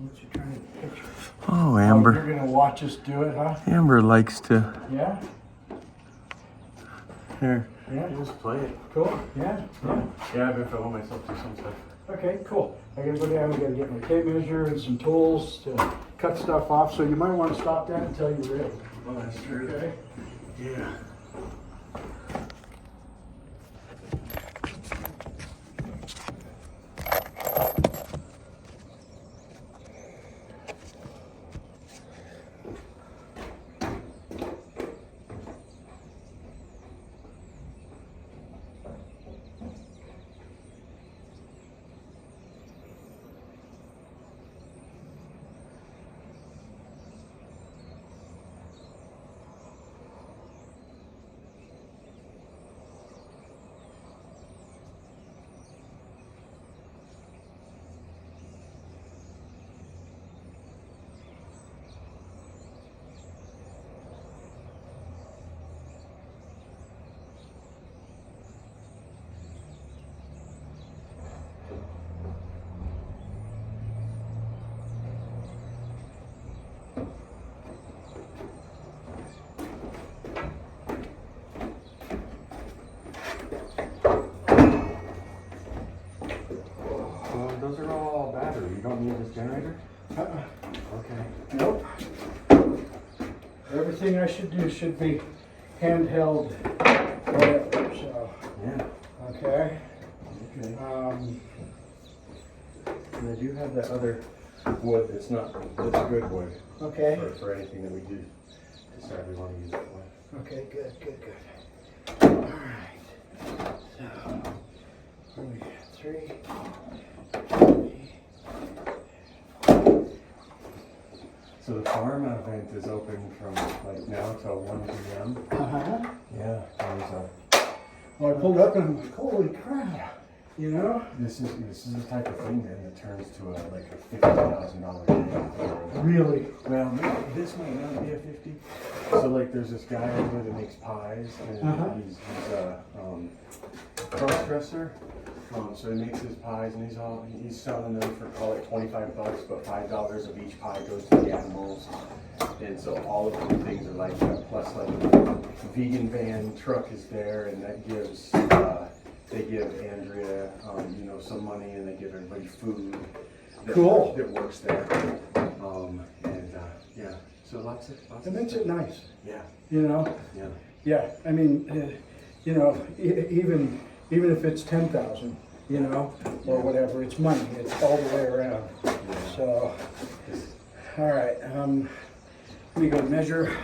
What you trying to picture? Oh, Oh, Amber. you're gonna watch us do it, huh? Amber likes to. Yeah? Here. Yeah? Just play it. Cool? Yeah? Yeah? Yeah, I've been filming myself do some stuff. Okay, cool. I gotta go down, we gotta get my tape measure and some tools to cut stuff off, so you might want to stop that until you're ready. Oh, that's true. Okay? Yeah. Those are all battery. You don't need this generator? Okay. Nope. Everything I should do should be handheld, whatever, so, Yeah. okay? Okay. And I do have that other wood that's not, that's good wood Okay, for anything that we do decide we want to use it for. okay, good, good, good. All right. So, what do we got? 3. So the farm event is open from like now till 1 p.m. Uh-huh. Yeah. There's Well, I pulled up and I'm like, holy crap, you know? this is the type of thing then that turns to like a $50,000 day. Really? Well, this might not be a 50. So like, there's this guy over there that makes pies, and he's a cross-dresser. So he makes his pies, and he's selling them for call it $25, but $5 of each pie goes to the animals. And so all of the things are like that. Plus, like vegan van truck is there, and that gives they give Andrea some money, and they give everybody food. Cool. That works there. Yeah. So lots of. It makes it nice, Yeah. you know? Yeah. Yeah, I mean, even if it's 10,000, or whatever, it's money. It's all the way around. So, all right. Let me go measure.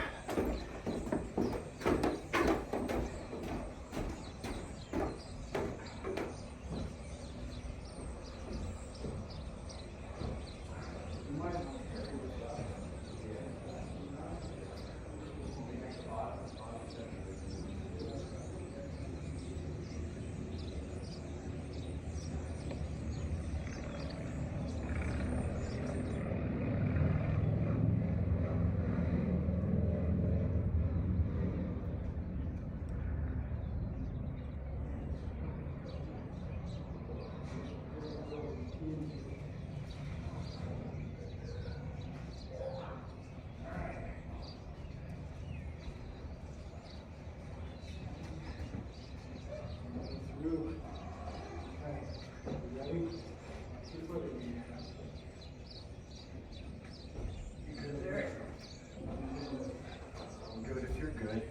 I'm good if you're good.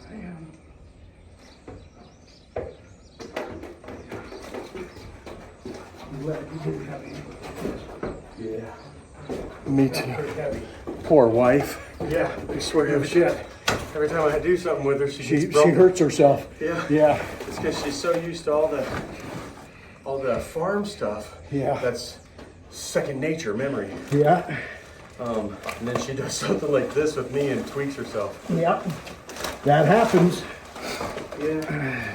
I am. You do heavy. Yeah. Me too. Pretty heavy. Poor wife. Yeah. I swear to shit. Every time I do something with her, she She gets broken. hurts herself. Yeah. Yeah. It's because she's so used to all the farm stuff. Yeah. That's second nature memory. Yeah. And then she does something like this with me and tweaks herself. Yeah. That happens. Yeah.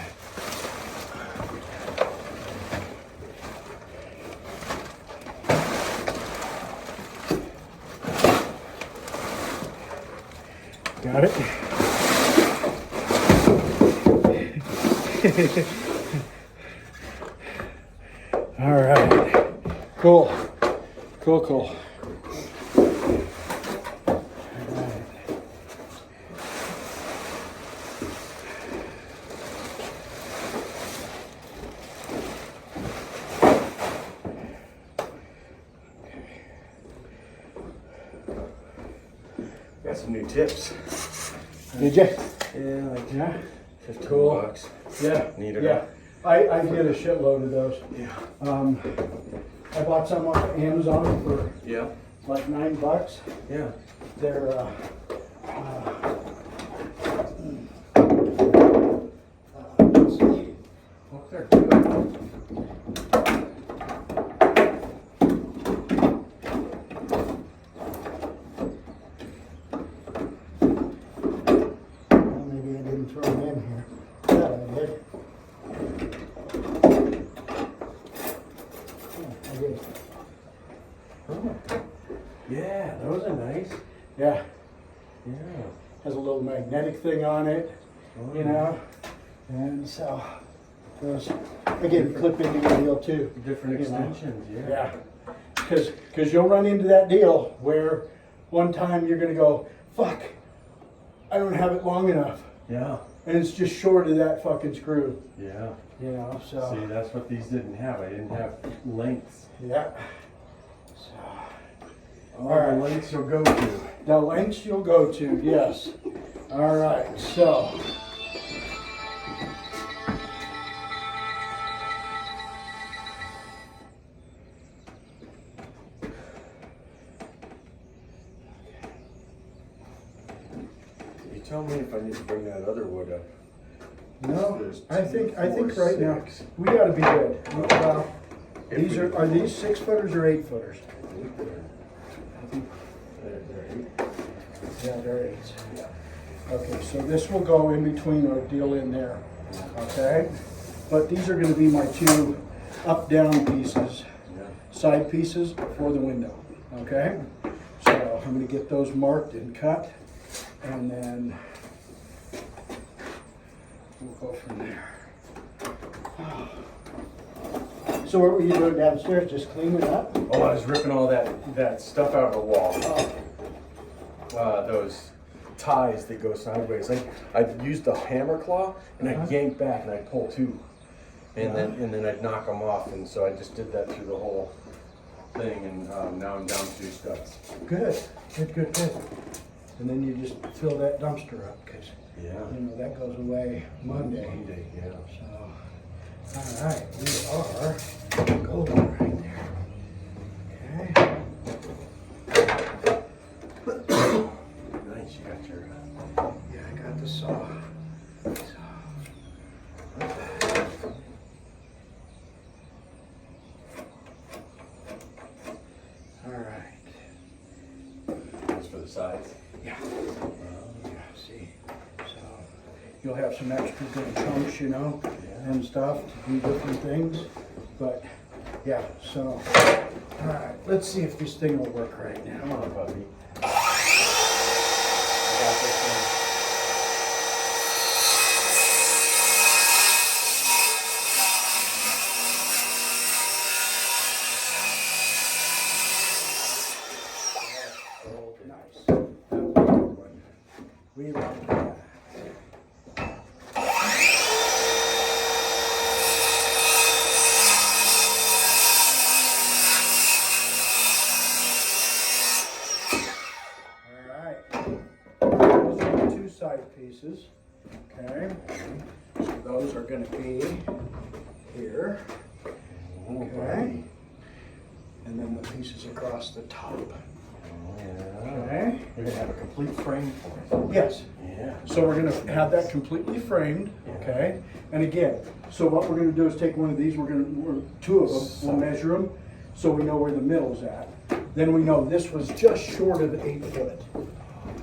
Got it? All right. Cool. Cool, cool. got some new tips. Did you? Yeah, like Yeah. 15 Cool. bucks. Yeah. Need it. Yeah. I get a shitload of those. Yeah. I bought some off of Amazon for Yeah. like $9. Yeah. They're let's see. Well, they're good. Well, maybe I didn't throw them in here. Yeah, I did. Yeah, I did. Yeah, those are nice. Yeah, Yeah. has a little magnetic thing on it, Oh, you know, and so those again clip into your deal too. Different You know. extensions, yeah. Yeah, because you'll run into that deal where one time you're gonna go, fuck, I don't have it long enough, Yeah. and it's just short of that fucking screw, Yeah. you know. So See, that's what these didn't have. I didn't have lengths. yeah. So All All right. the lengths you'll go to. the lengths you'll go to, yes. All right, so. You tell me if I need to bring that other wood up. No, There's I two, think four, right now, 6. we gotta be good. Well, If these we- are these 6-footers or 8-footers? They're 8. Yeah, they're 8s. Okay, so this will go in between our deal in there, okay? But these are gonna be my 2 up-down pieces, Yeah. side pieces for the window, okay? So I'm gonna get those marked and cut, and then we'll go from there. So what were you doing downstairs, just cleaning up? Oh, I was ripping all that stuff out of the wall. Oh, Those ties that go sideways. I used the hammer claw and I'd yank back and I'd pull 2, and then I'd knock them off. And so I just did that through the whole thing, and now I'm down 2 studs. good. And then you just fill that dumpster up, because, Yeah. you know, that goes away Monday. Monday, yeah. So, all right, we are golden right there. Okay. Nice, you got your. Yeah, I got the saw. All right. That's for the sides. Yeah. Yeah, see, so you'll have some extra good chunks, you know, and stuff to do different things. But yeah, so all right, let's see if this thing will work right now. Come on, puppy. I got this one. Nice. We like that. All right. Those are the 2 side pieces. Okay. So those are going to be here. Okay. And then the pieces across the top. Yeah. Okay. You're gonna have a complete frame for it. Yes. Yeah. So we're gonna have that completely framed, okay? And again, so what we're gonna do is take one of these, 2 of them, we'll measure them, so we know where the middle's at. Then we know this was just short of 8 foot.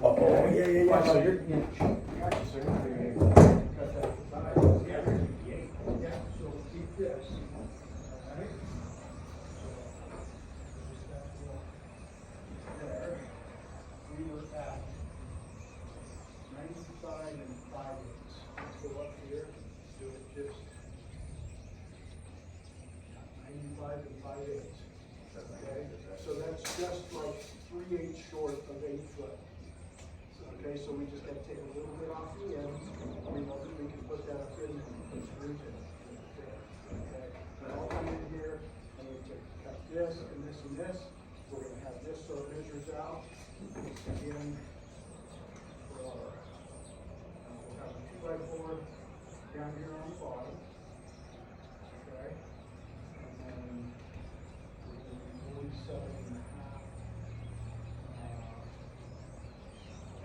Oh, Yeah. So you're. Gotcha, sir. Cut that aside. Yeah, so we'll keep this. All right. There. We were at 95 and 5/8. Let's go up here, do it just 95 and 5/8. Okay, so that's just like 3/8 short of 8 foot. Okay, so we just gotta take a little bit off the end. We know that we can put that up in this region. Okay, but I'll come in here and we take, cut this and this and this. We're gonna have this so it measures out. Again, down here on the bottom. Okay? And then we're going to be 47 and a half.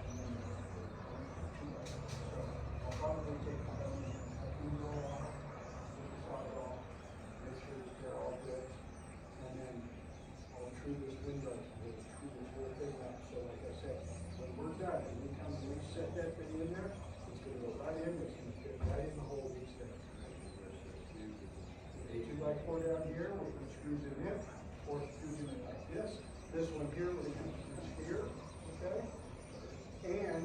And then so I'll probably take a window off, look the side off, make sure that they're all good. And then I'll true this window, we'll true this whole thing up. So like I said, when we're done, and we come and we set that thing in there, it's gonna go right in, it's gonna fit right in the hole we set. A 2x4 down here, we'll put screws in it, 4 screws in it like this. This one here, we're gonna put screws here, okay? And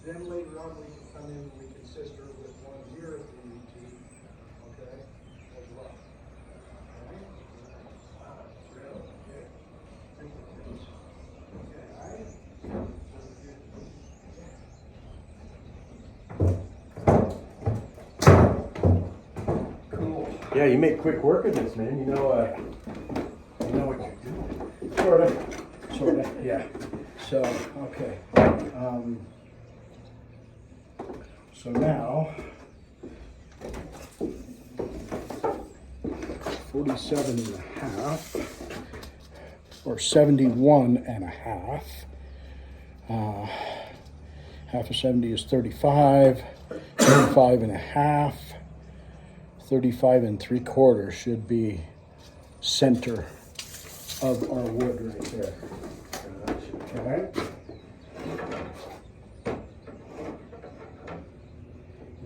then later on, we can come in and we can sister with one here if we need to, okay, as well. Okay? Okay. Cool. Yeah, you make quick work of this, man. You know what you're doing. Sorta, yeah. So, okay. So now, 47 and a half, or 71 and a half. Half of 70 is 35, 35 and a half, 35 and 3/4 should be center of our wood right there. Okay.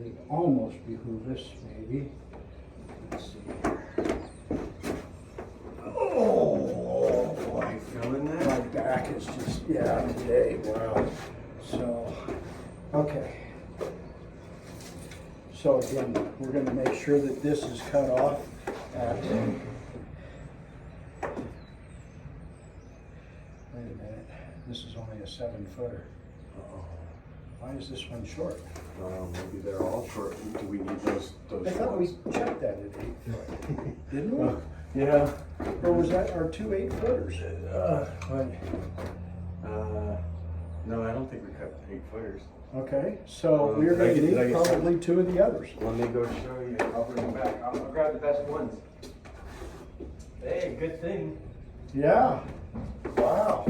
It almost behoove us, maybe. Let's see here. Oh, Like feeling my that? back is just, yeah, today. Wow. So, okay. So again, we're going to make sure that this is cut off at, wait a minute, this is only a 7-footer. Why is this one short? Maybe they're all short. Do we need those I thought we shorts? checked that at 8 foot, didn't we? Yeah. Or was that our 2 8-footers? No, I don't think we cut 8-footers. Okay, so we're Did I going to get- did I need get probably 2 of the others. Let me go show you. I'll bring them back. I'll grab the best ones. Hey, good thing. Yeah. Wow.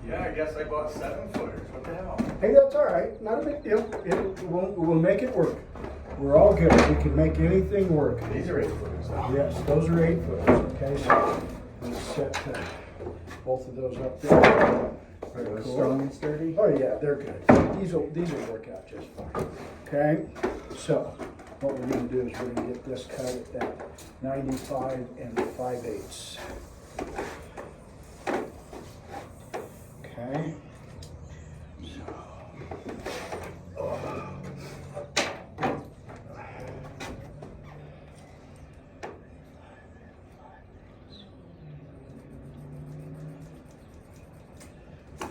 Yeah, I guess I bought 7-footers. What the hell? Hey, that's all right. Not a big deal. We'll make it work. We're all good. We can make anything work. These are 8-footers though. Yes, those are 8-footers. Okay, so let's set both of those up there. Are those Cool. strong and sturdy? Oh yeah, they're good. These will work out just fine. Okay, so what we're going to do is we're going to get this cut at that 95 and 5/8. Okay.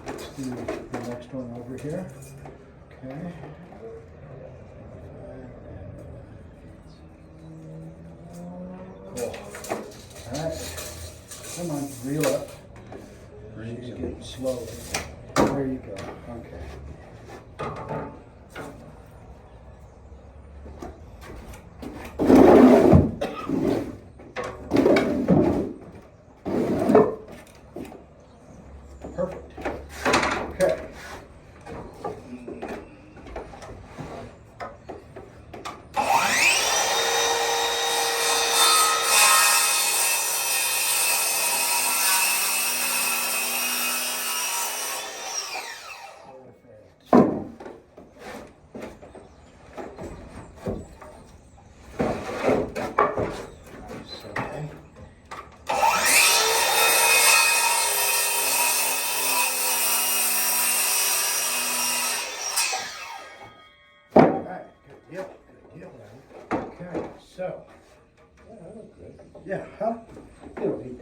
Let's do the next one over here. Okay. Cool. All right. Come on, reel up. She's getting slow. There you go. Okay. Perfect. Okay. Perfect.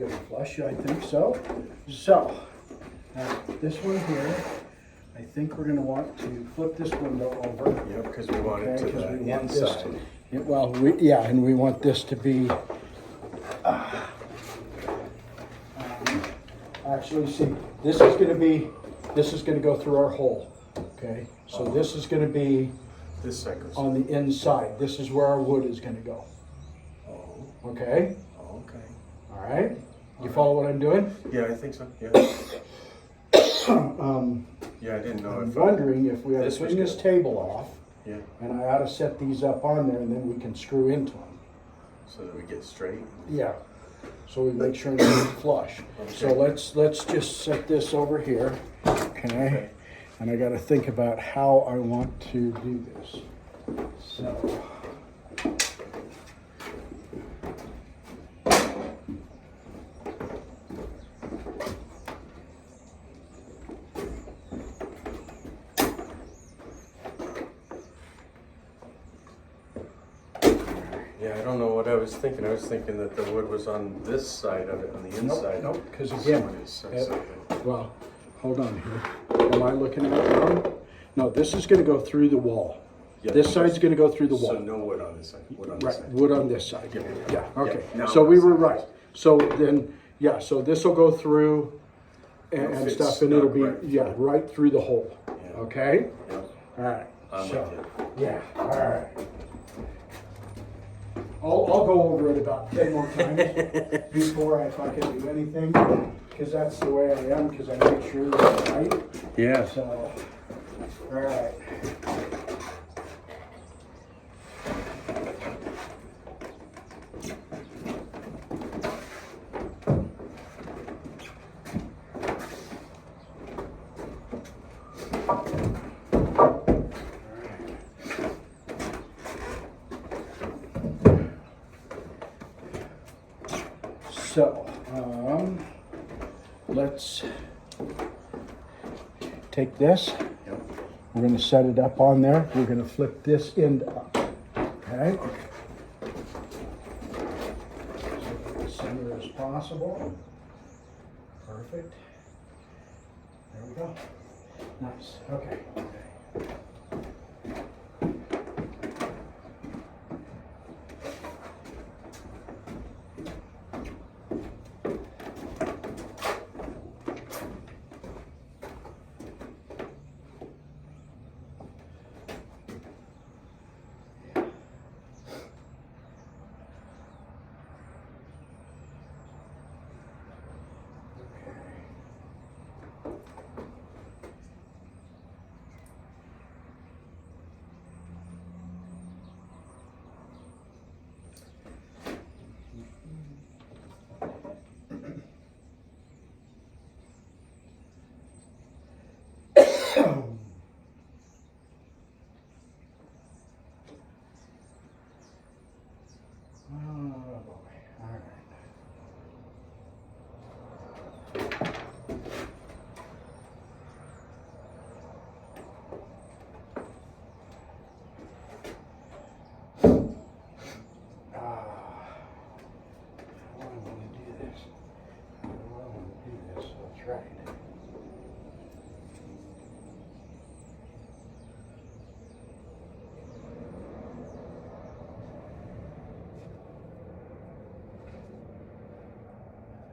good and flush, I think so. So, this one here, I think we're gonna want to flip this window over. Yep, because we want it to Okay, 'cause the we want this inside. to, yeah, well, yeah, and we want this to be, actually, see, this is gonna go through our hole, okay? So this is gonna be This side goes. on the inside. This is where our wood is gonna go, Oh, okay? okay. All right? You follow what I'm doing? Yeah, I think so, yeah. Yeah, I didn't know I'm if. wondering if we ought to This was clean this good. table off, Yeah, and I ought to set these up on there, and then we can screw into them. so that we get straight. Yeah, so we make sure it's flush. So Okay. let's just set this over here, okay? And I gotta think about how I want to do this. So. Yeah, I don't know what I was thinking. I was thinking that the wood was on this side of it, on the inside. Nope, because So again, it says something. well, hold on here. Am I looking at it wrong? No, this is gonna go through the wall. Yeah, This side's gonna go through the So wall. no wood on this side, wood on this Right, side. wood on this side. Yeah. Yeah, okay. Yeah, now So I'm we on were the same right. page. So then, yeah, so this will go through and It'll fit stuff, and it'll snug be, right yeah, right through the hole. Yeah. Okay? Yeah. All right. I'm So, with yeah, all right. I'll go over it about 10 more times before I fucking do anything, because that's the way I am, because I make sure that it's right. Yeah. So, all right. So, let's take this. Yep. We're gonna set it up on there. We're gonna flip this end up, okay? So as center as possible. Perfect. There we go. Nice, okay. Oh boy, all right. How do I want to do this? How do I want to do this? That's right.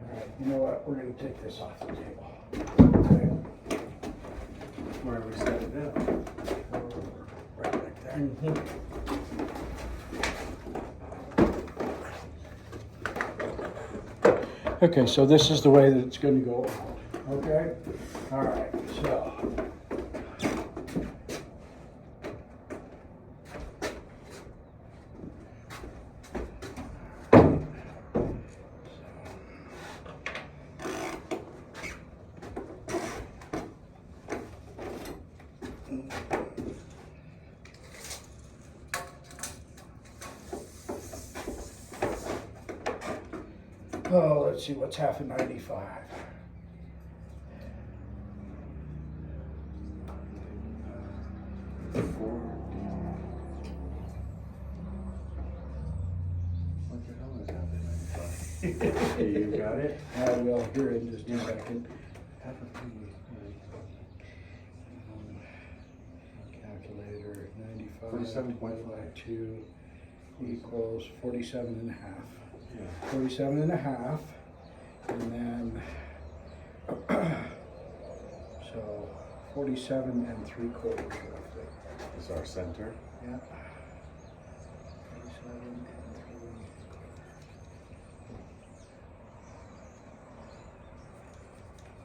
All right, you know what? We're going to take this off the table. Okay. Where we set it down? Right back there. Okay, so this is the way that it's going to go out. Okay? All right, so. Oh, let's see, what's half of 95? What the hell is that? You got it? I will here in just a second. Have a pretty, Calculator, 95 47.5. by 2 equals 47 and a half. yeah. 47 and a half, and then, so 47 and 3/4 roughly. Is our center. Yeah. 47 and 3/4.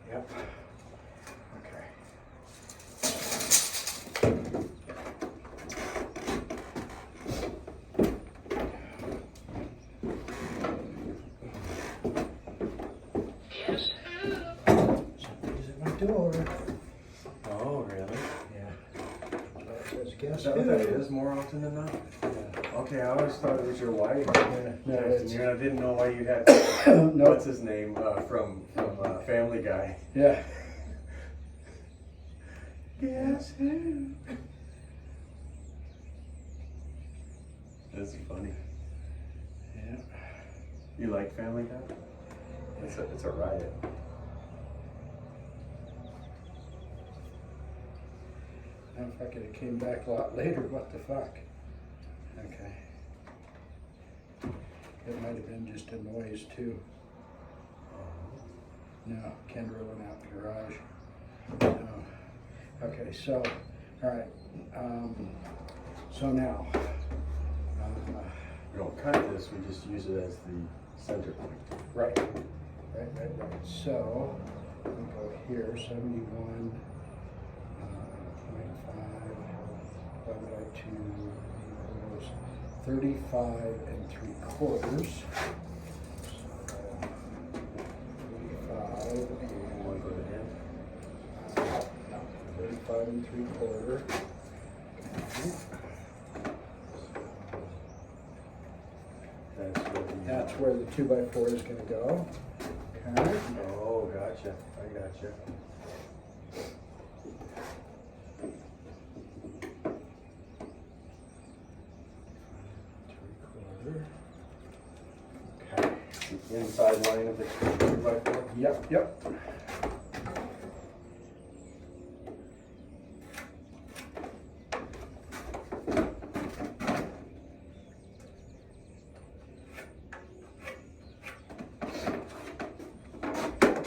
Yep. Okay. Somebody's at my door. Oh, really? Yeah. So it says, guess Is that what that who? is more often than not? Yeah. Okay, I always thought it was your wife. No, it's, I didn't know why you had, no, what's his name, from Family Guy. yeah. Guess who? That's funny. Yeah. You like Family Guy? It's a riot. Now if I could have came back a lot later, what the fuck? Okay. It might have been just a noise too. No, Kendra went out in the garage. No. Okay, so, all right. So now, We don't cut this, we just use it as the center point. right. So, we'll go here, 71, 0.5 divided by 2 equals 35 and 3/4. So, 35 and Want to go to the end? no, 35 and 3/4. Okay. That's where the 2x4 is going to go. Okay. Oh, gotcha. I gotcha. Okay. The inside line of the 2x4. Yep.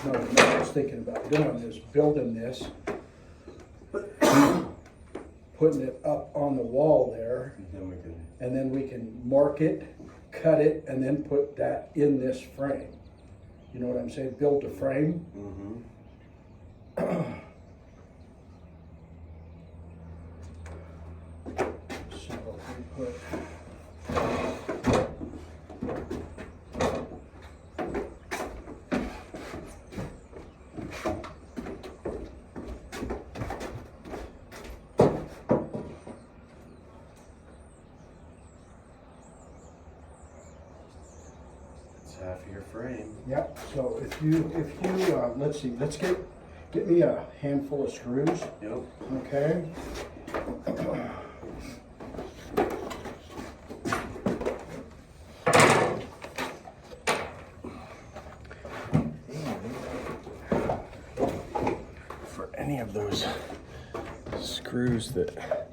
No, what I was thinking about doing is building this, putting it up on the wall there, Then we can. and then we can mark it, cut it, and then put that in this frame. You know what I'm saying? Build a frame. Mm-hmm. So we put. It's half of your frame. Yep, so if you, let's see, let's get me a handful of screws, Yep. okay? For any of those screws that.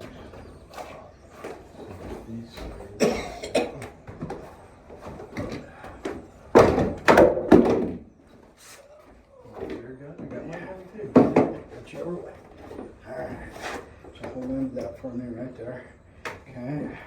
These screws. I got my one too. Got you over. Alright, so hold on to that for me right there, okay? Okay.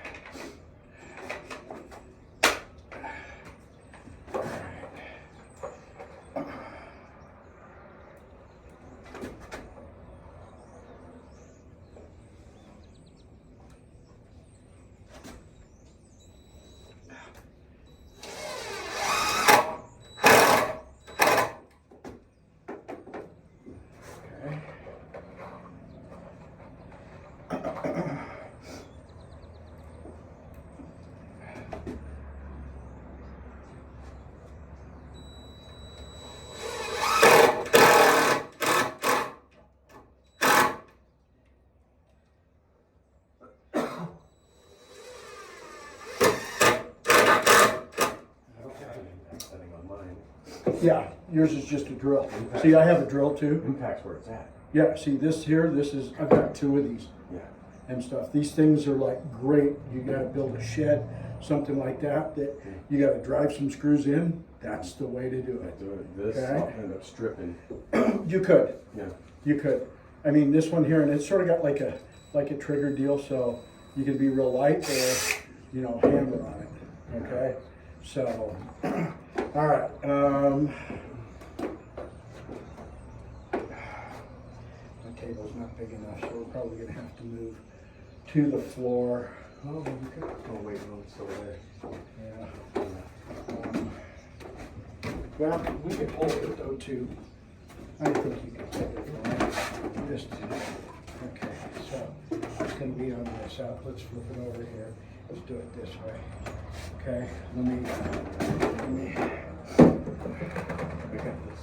Yeah, yours is just a drill. See, I have a drill too. Impact's where it's at. Yeah, see this here, I've got 2 of these Yeah. and stuff. These things are like great. You gotta build a shed, something like that you gotta drive some screws in. That's the way to do it. This, Okay. I'll end up stripping. You could. Yeah. You could. I mean, this one here, and it's sort of got like a trigger deal, so you can be real light or, hammer on it. Okay. So, all right. My table's not big enough, so we're probably gonna have to move to the floor. Oh, you could. Oh, wait, no, it's over there. Yeah. Well, we could hold it though too. I think you can hold it. Just okay. So it's going to be on this out. Let's flip it over here. Let's do it this way. Okay. Let me. I got this.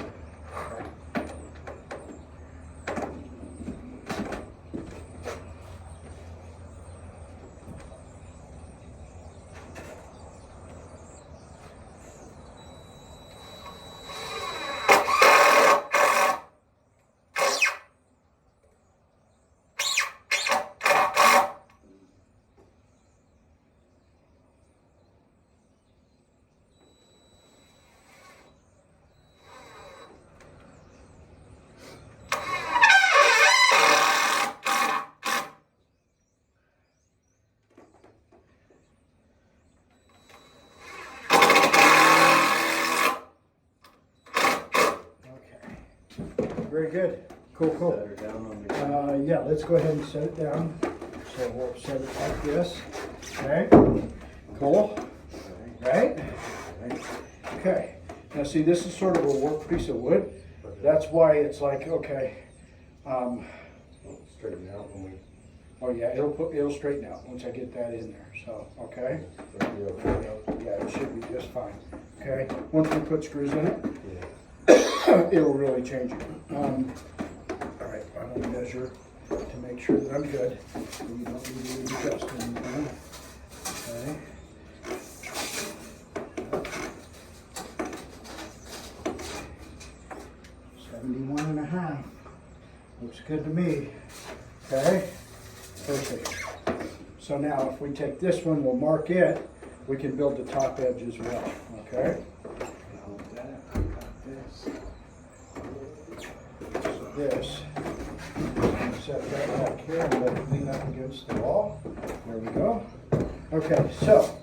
Very good. Cool. Set her down on the. Yeah. Let's go ahead and set it down. So we'll set it like this. Okay. Cool. Right. Okay. Now see, this is sort of a work piece of wood. That's why it's like, okay. Straighten out when we. Oh yeah, it'll straighten out once I get that in there. So okay. Yeah, it should be just fine. Okay. Once we put screws in it, Yeah. it'll really change it. All right, I'm gonna measure to make sure that I'm good. We don't need to adjust anything. Okay. 71.5. Looks good to me. Okay. Perfect. So now if we take this one, we'll mark it. We can build the top edge as well. Okay. Hold that. I got this. So this. Set that back here and let it lean up against the wall. There we go. Okay, so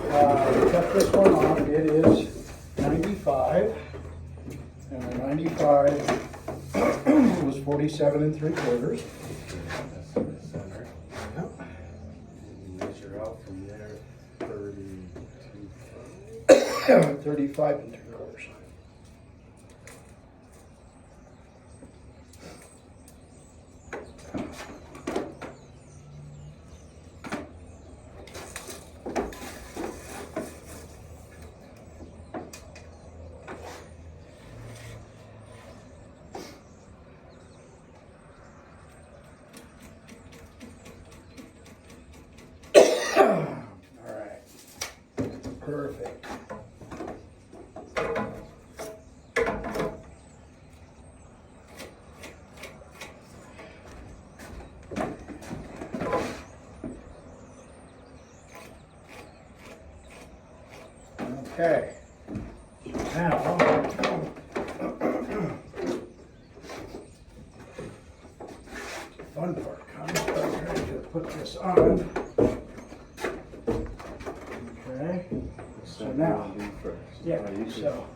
cut this one off. It is 95. And the 95 was 47 3/4. That's in the center. Yep. And measure out from there 32. 35 3/4. All right. Perfect. Okay. Now, fun part comes. I'm going to put this on. Okay. So now, yeah. So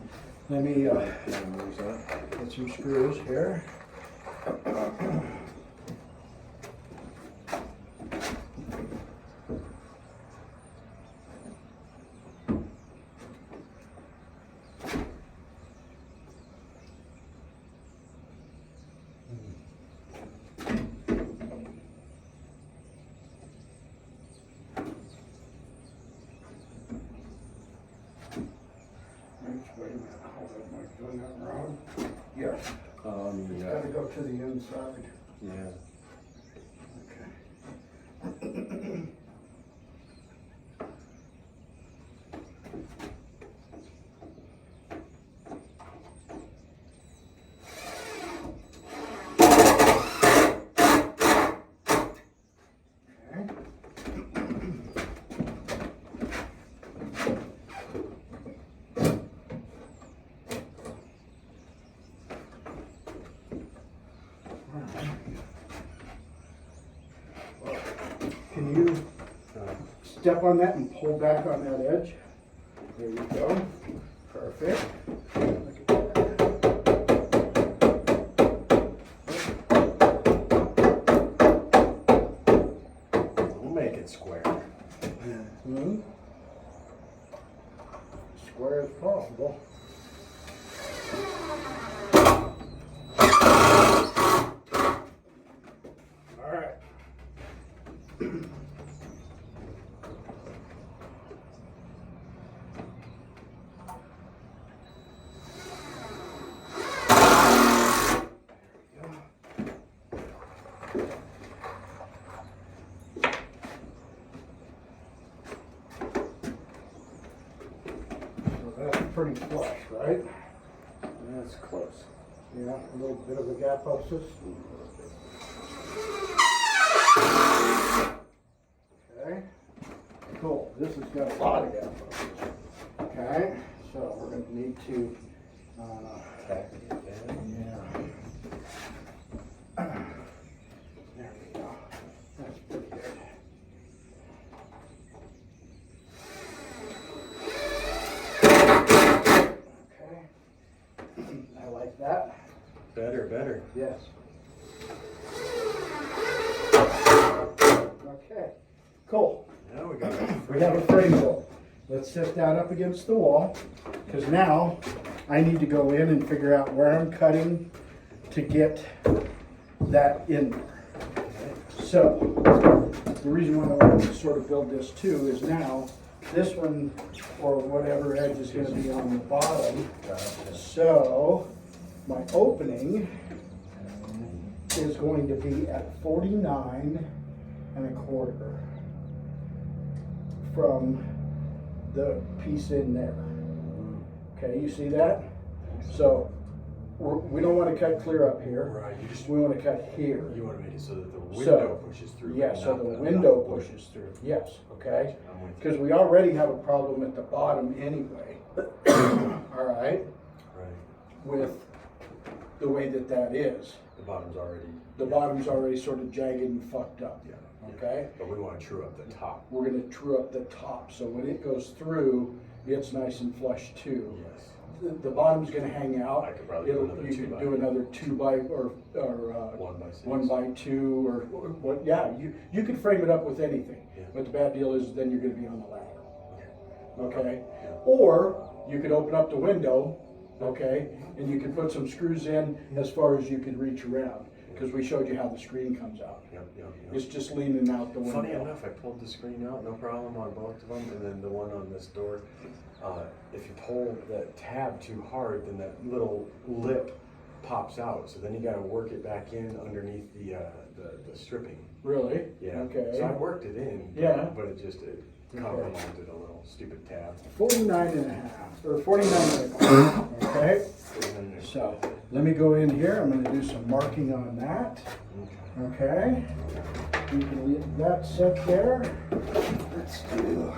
let me get some screws here. Wait a minute, hold on, am I doing that wrong? Yeah, gotta go to the inside. Yeah. Okay. step on that and pull back on that edge. There you go. Perfect. Look at that. We'll make it square. Mhm. Square as possible. All right. So that's pretty flush, right? That's close. Yeah, a little bit of a gap upsis. Okay. Cool. This has got a lot of gap upsis. Okay. So we're going to need to. Tack it in. Yeah. There we go. That's pretty good. Okay. I like that. Better. Yes. Okay. Cool. Now we got it. We have a frame built. Let's set that up against the wall, because now I need to go in and figure out where I'm cutting to get that in there. So, the reason why I want to sort of build this too is now, this one, or whatever edge is going to be on the bottom. So, my opening is going to be at 49 1/4 from the piece in there. Okay, you see that? So we don't want to cut clear up here. Right, you just We want to cut here. you want to make it so that the window So, pushes through. Yeah, but so not the not window wood. pushes through. Yes, okay? I'm with you. Because we already have a problem at the bottom anyway. All right, Right. with the way that that is. The bottom's already. The bottom's already sort of jagged and fucked up. Yeah. Okay? But we want to true up the top. We're gonna true up the top, so when it goes through, it's nice and flush too. Yes. The bottom's gonna hang out. I could probably do another You 2 could by- do another 2 by, or 1x6. 1x2, or what, yeah, you could frame it up with anything. Yeah. But the bad deal is then you're gonna be on the ladder, okay? Yeah. Or you could open up the window, okay, and you could put some screws in as far as you could reach around, because we showed you how the screen comes out. Yep. It's just leaning out the window. Funny enough, I pulled the screen out, no problem on both of them, and then the one on this door, if you pull the tab too hard, then that little lip pops out. So then you got to work it back in underneath the stripping. Really? Yeah. Okay. So I worked it in. Yeah. But it compromised a little stupid tab. 49.5, or 49.5, okay? So, let me go in here, I'm gonna do some marking on that, okay? You can leave that set there. Let's do.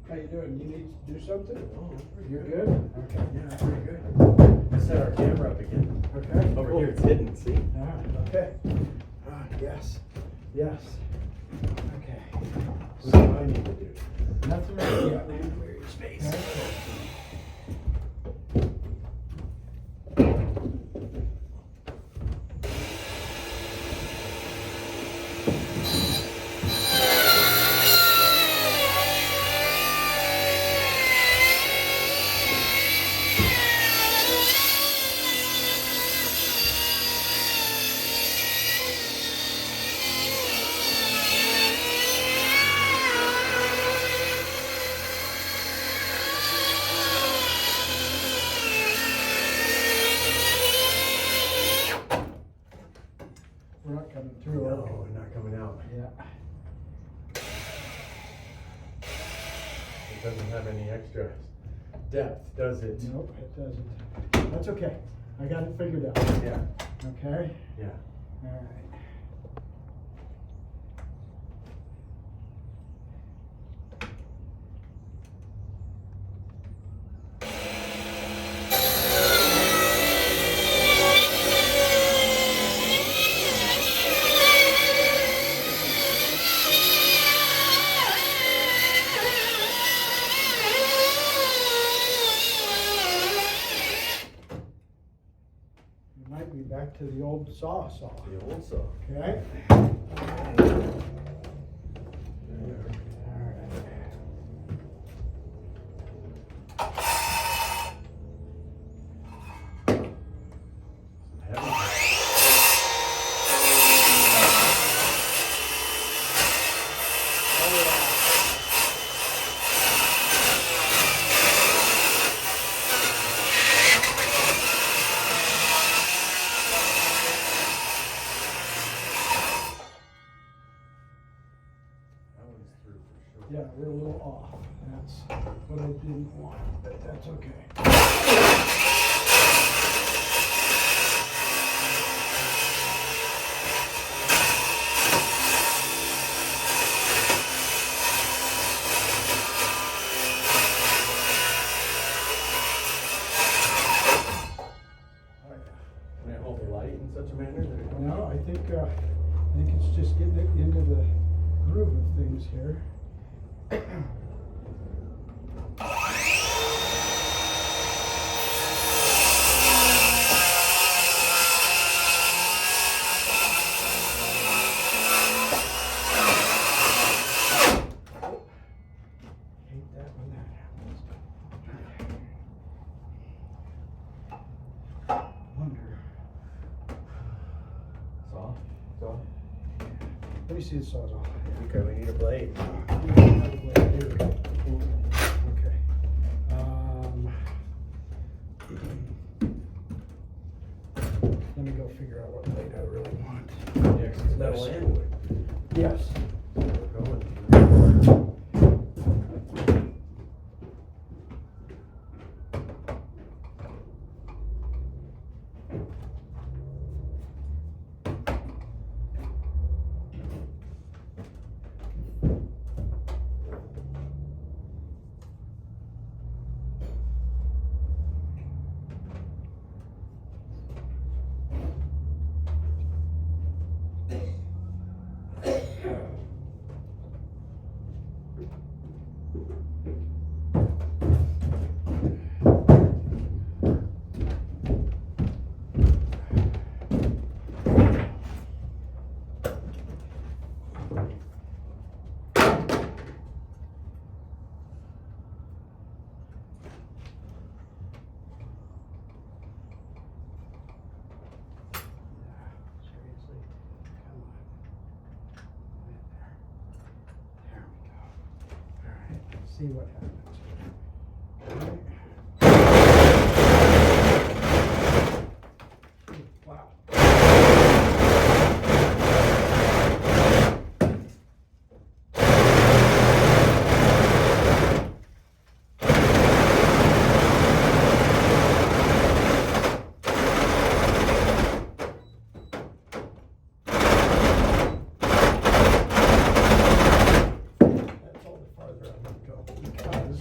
How you doing? You need to do something? Oh, You're good? Okay. Yeah, pretty good. Let's set our camera up again. Okay. Over cool. here, it's hidden, see? All right, okay. Yes, yes. Okay. What do I need to do? Nothing right yet. Clear your space. coming through. No, not coming out. Yeah. It doesn't have any extra depth, does it? Nope, it doesn't. That's okay. I got it figured out. Yeah, Okay? yeah. All right. You might be back to the old saw. The old saw. Okay? That one's through for sure. Yeah, we're a little off. That's what I didn't want, but that's okay. Can I hold the light in such a manner that it No, I think it's just getting it into the groove of things here. Hate that when that happens. Wonder. saw? Saw? Let me see the sawzall. Okay, we need a blade. Okay. Let me go figure out what blade I really want. Yeah, 'cause it's metal and wood. Yes. So we're going through. Seriously. Come on. There we go. All right. Let's see what happens. All right. Wow. That's all the farther I would go because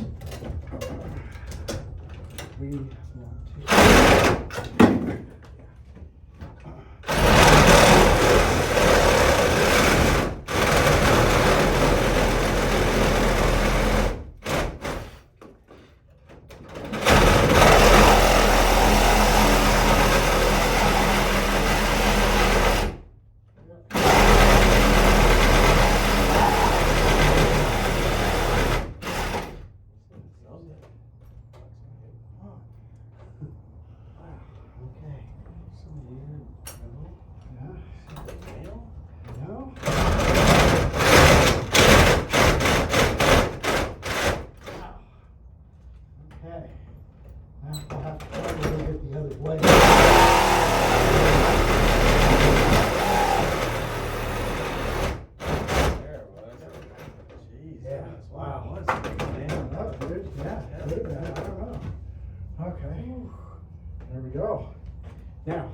Now,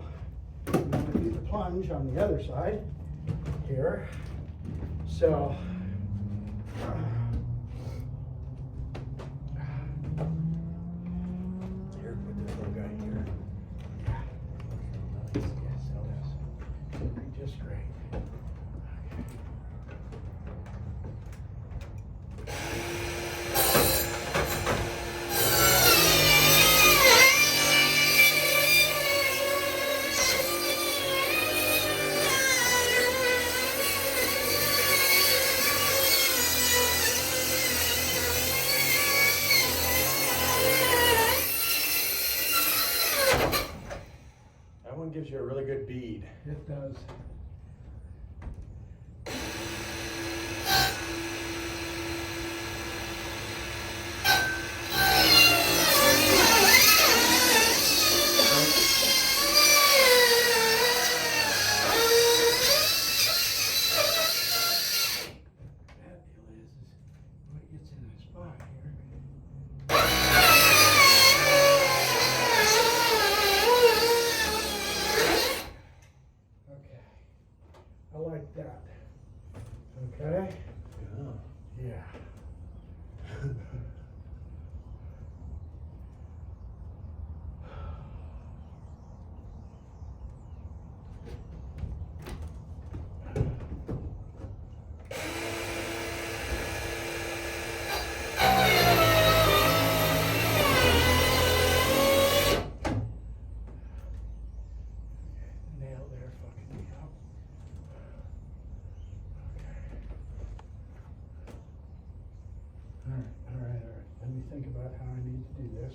I'm going to do the plunge on the other side here. So, Here, put this little guy here. yes, that's just great. That one gives you a really good bead. It does. That deal is when it gets in a spot here. Okay, I like that. Okay? Yeah. Yeah. Nail there, fucking me up. All right. Let me think about how I need to do this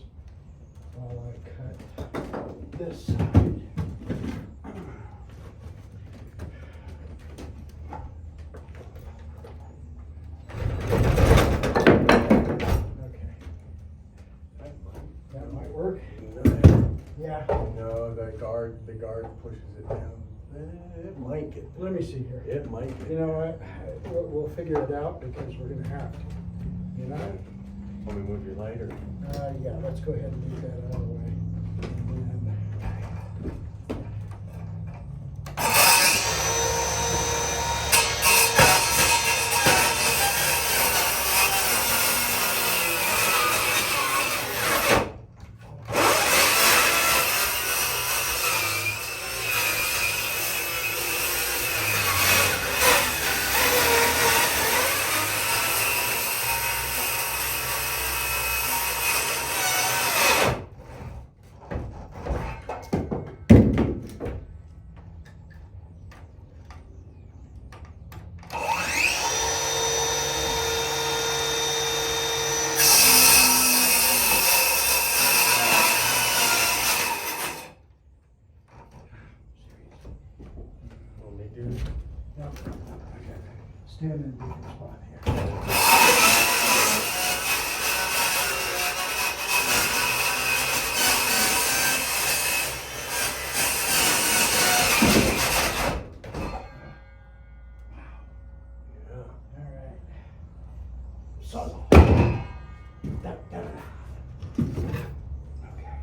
while I cut this side. Okay, that might work. Yeah. No, the guard pushes it down. It might get. Let me see here. It might get. You know what? We'll figure it out because we're gonna have to. You know? Want me to move your light or? Yeah, let's go ahead and get that out of the way. And Want me to do? yeah, okay. Stand in a different spot here. Yeah. All right. So. Okay.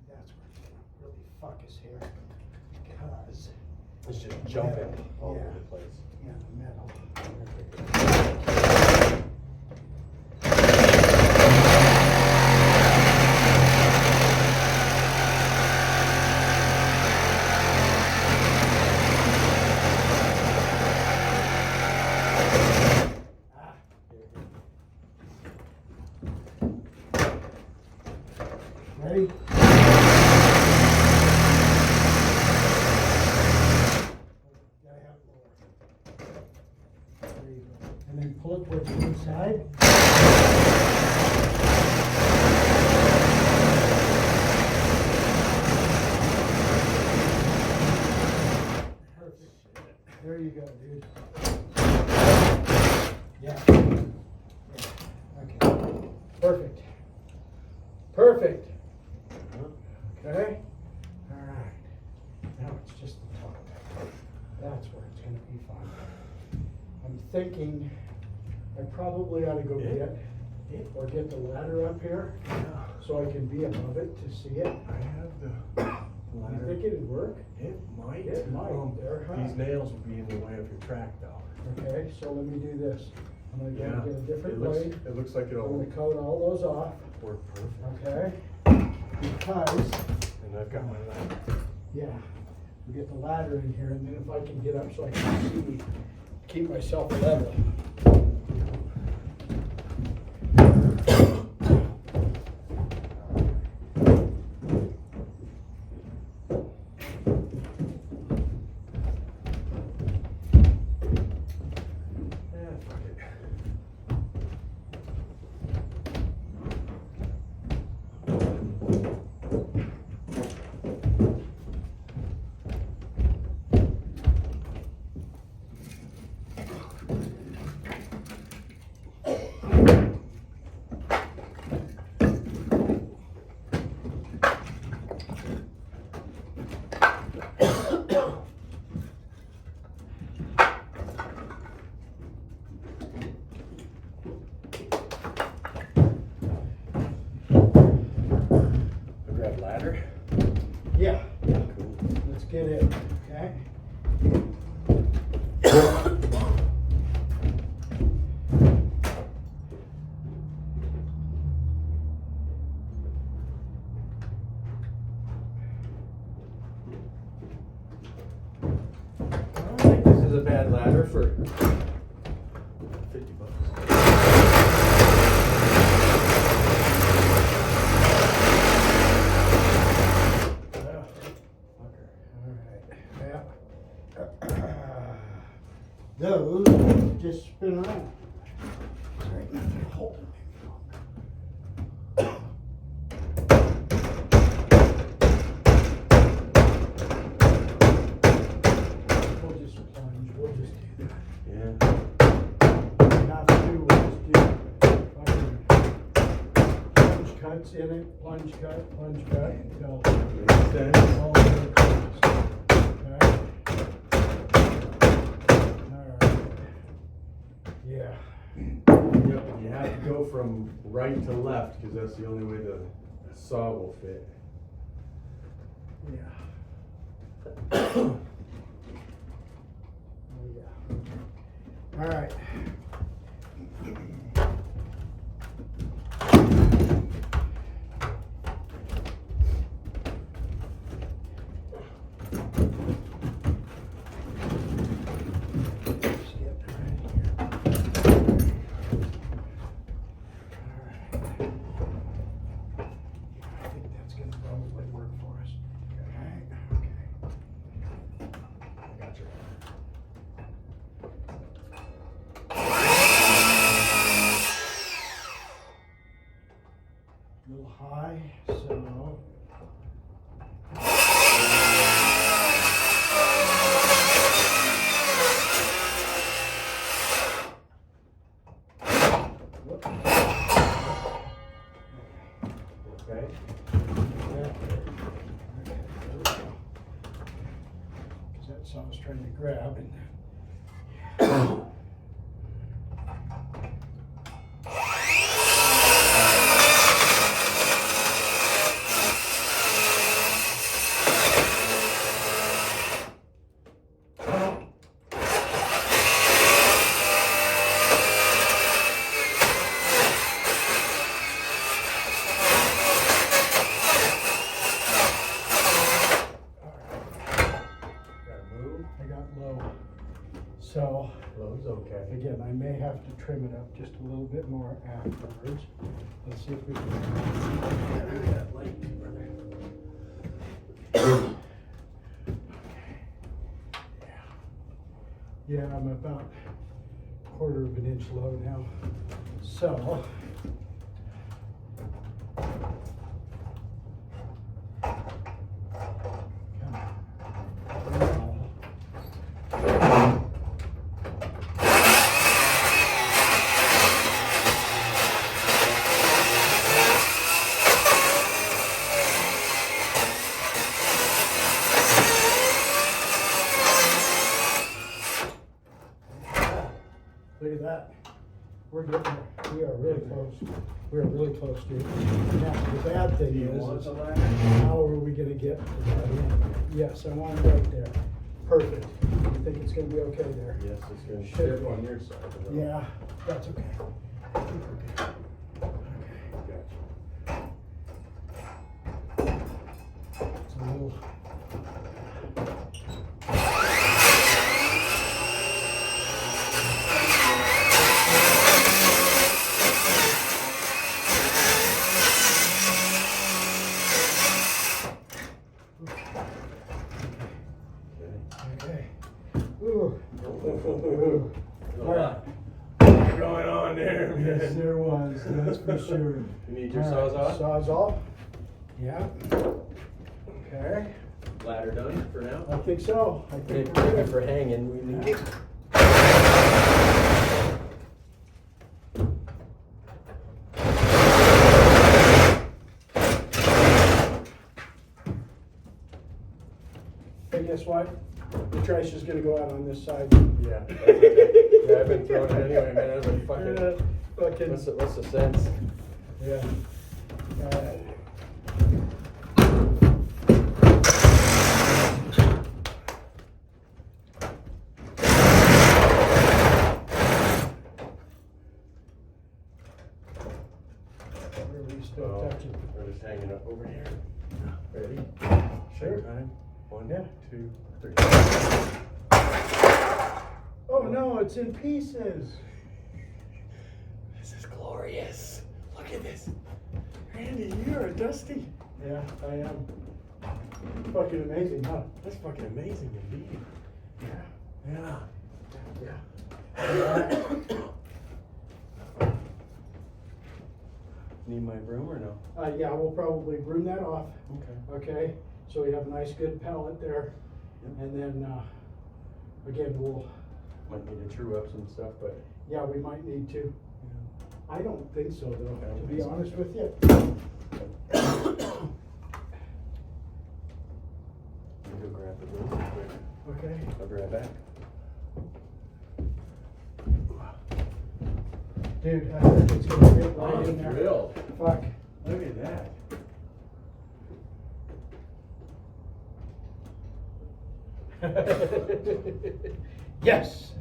That's where it's gonna really fuck us here, because, It's just jumping all Yeah. over the place. yeah, the metal. Ah, ready? Gotta have it lower. There you go. And then pull it towards the inside. go, dude. Yeah. Okay. Perfect. Perfect. Okay. All right. Now it's just the top. That's where it's gonna be fun. I'm thinking I probably ought to go get the ladder up here so I can be above it to see it. I have the You ladder. think it'd work? It might. It might. There, huh? These nails would be in the way of your track though. Okay, so let me do this. I'm gonna Yeah. go get a different It looks, blade. it looks like I'm it'll gonna coat all those off, work perfect. okay? Because, And I've got my ladder. yeah, we get the ladder in here, and then if I can get up so I can see, keep myself level. Yeah, fuck it. I grab ladder. Yeah, yeah, Cool. let's get it, okay? I don't think this is a bad ladder for 50 bucks. Yeah. Alright, yeah. Those just spin around. Right now they're holding me. We'll just plunge, we'll just do that. Yeah. Not to do, we'll just do fucking plunge cuts in it, plunge cut until Makes sense. all the way across. Okay? Alright. Yeah. Yep, and you have to go from right to left because that's the only way the saw will fit. Yeah. Oh, yeah. All right. I think that's gonna probably work for us. Okay. I got you. A little high, so. Whoop. Okay. Because that saw I was trying to grab and. Gotta move. I got low. So, Low's okay. again, I may have to trim it up just a little bit more afterwards. Let's see if we can. That light, brother. Yeah, I'm about a quarter of an inch low now. So. Come on. that. We're getting there. We are really close. We are really close, dude. Now, the bad thing Do you is, want is the ladder? how are we gonna get to that end? Yes, I want it right there. Perfect. I think it's gonna be okay there. Yes, it's gonna Should shift be. on your side. of the- Yeah, that's okay. I think we're good. Gotcha. It's a little. Okay. Ooh. Ooh. A All right. lot going on there, Yes, man. there was, that's for sure. You need your All right, Sawzall? Sawzall. Yeah. Okay. Ladder done for now? I think so. I think Thank we're you good. for hanging. We need Hey, guess what? The trash is gonna go out on this side. Yeah, that's okay. Yeah, I've been throwing it anyway, man. I was like, fucking, Fucking, what's the sense? yeah. Really still Oh, touching. we're just hanging up over here. Ready? Sure. Time. 1, Yeah. 2, 3. Oh no, it's in pieces. This is glorious. Look at this. Randy, you're a dusty. Yeah, I am. Fucking amazing, huh? That's fucking amazing indeed. Yeah. Yeah. Yeah. Need my broom or no? Yeah, we'll probably broom that off. Okay. Okay, so we have a nice good pallet there. Yep. And then, again, we'll, Might need to true up some stuff, but yeah, we might need to. I don't think so I though, don't to be think so. honest with you. I'll go grab the broom real quick. Okay. I'll be right back. Dude, I think it's gonna fit right in there. Drilled. Fuck. Look at that. Yes.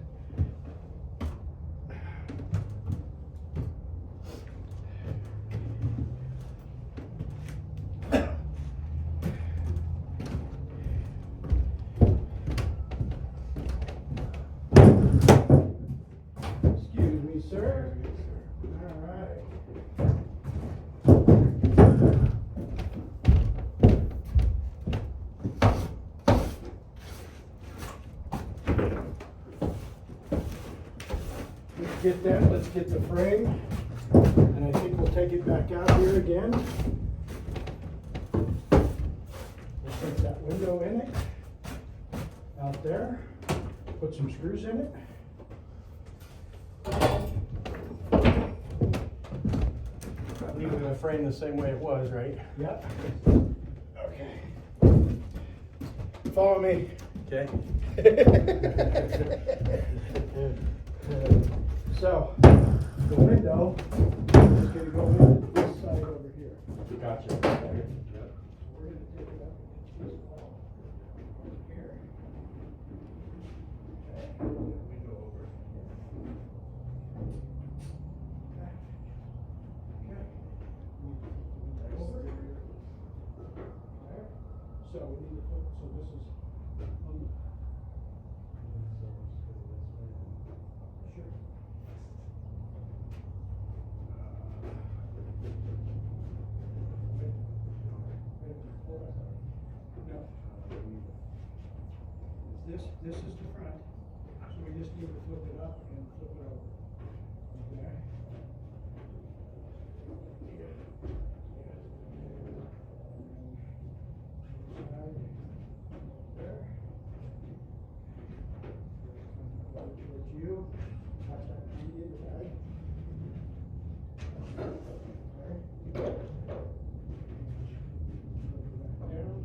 Excuse me, sir. All right. Let's get that, let's get the frame, and I think we'll take it back out here again. We'll put that window in it, out there, put some screws in it. Leaving the frame the same way it was, right? Yep. Okay. Follow me. Okay. So, the window is gonna go in this side over here. Gotcha. Yep. We're gonna take it up against this wall here. Okay. Window over. Okay. Over. There. So we need to put, so this is. Sure. No. This is the front, so we just need to flip it up and flip it over. Okay? There. Come towards you. Watch that hand in the bag. Okay. Back down.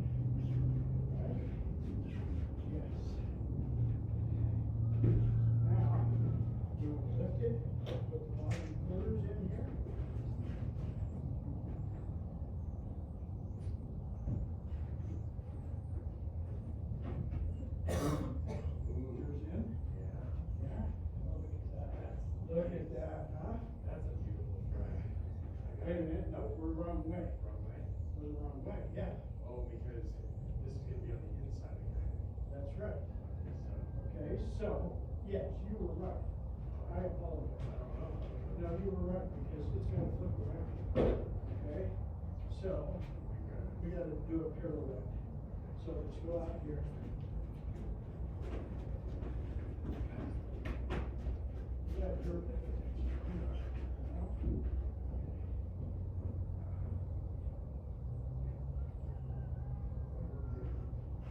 Right. Yes. Now, you want to lift it? Wait a minute, no, we're wrong way. Wrong way? We're the wrong way, yeah, Oh, because this is gonna be on the inside again. that's right. So, Okay, so, yes, you were right. I apologize. I don't know. No, you were right, because it's gonna flip around. Okay, so, we gotta do a pirouette. So let's go out here. Yeah, perfect.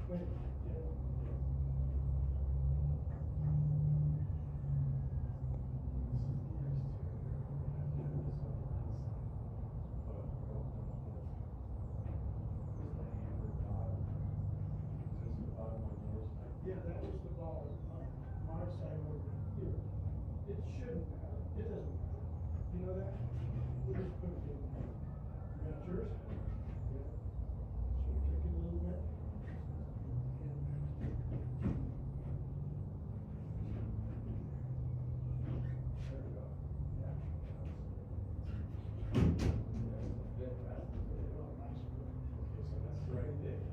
Wait, yeah. Yeah, that was the ball on my side over here. It shouldn't matter. It doesn't matter. You know that? We'll just put it in there. You got yours? Yeah. So kick it a little bit. There we go. Yeah. Nice. Okay, so that's right there.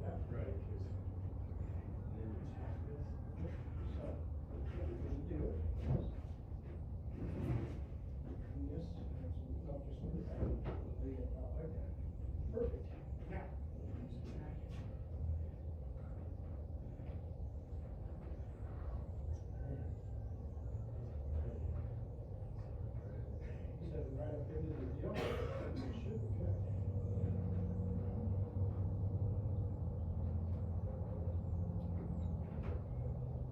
That's right, 'cause then you check this. So, what we're gonna do is, and this, no, just move that, lay it out like that. Perfect. Now, set it right up into the deal. It should be good.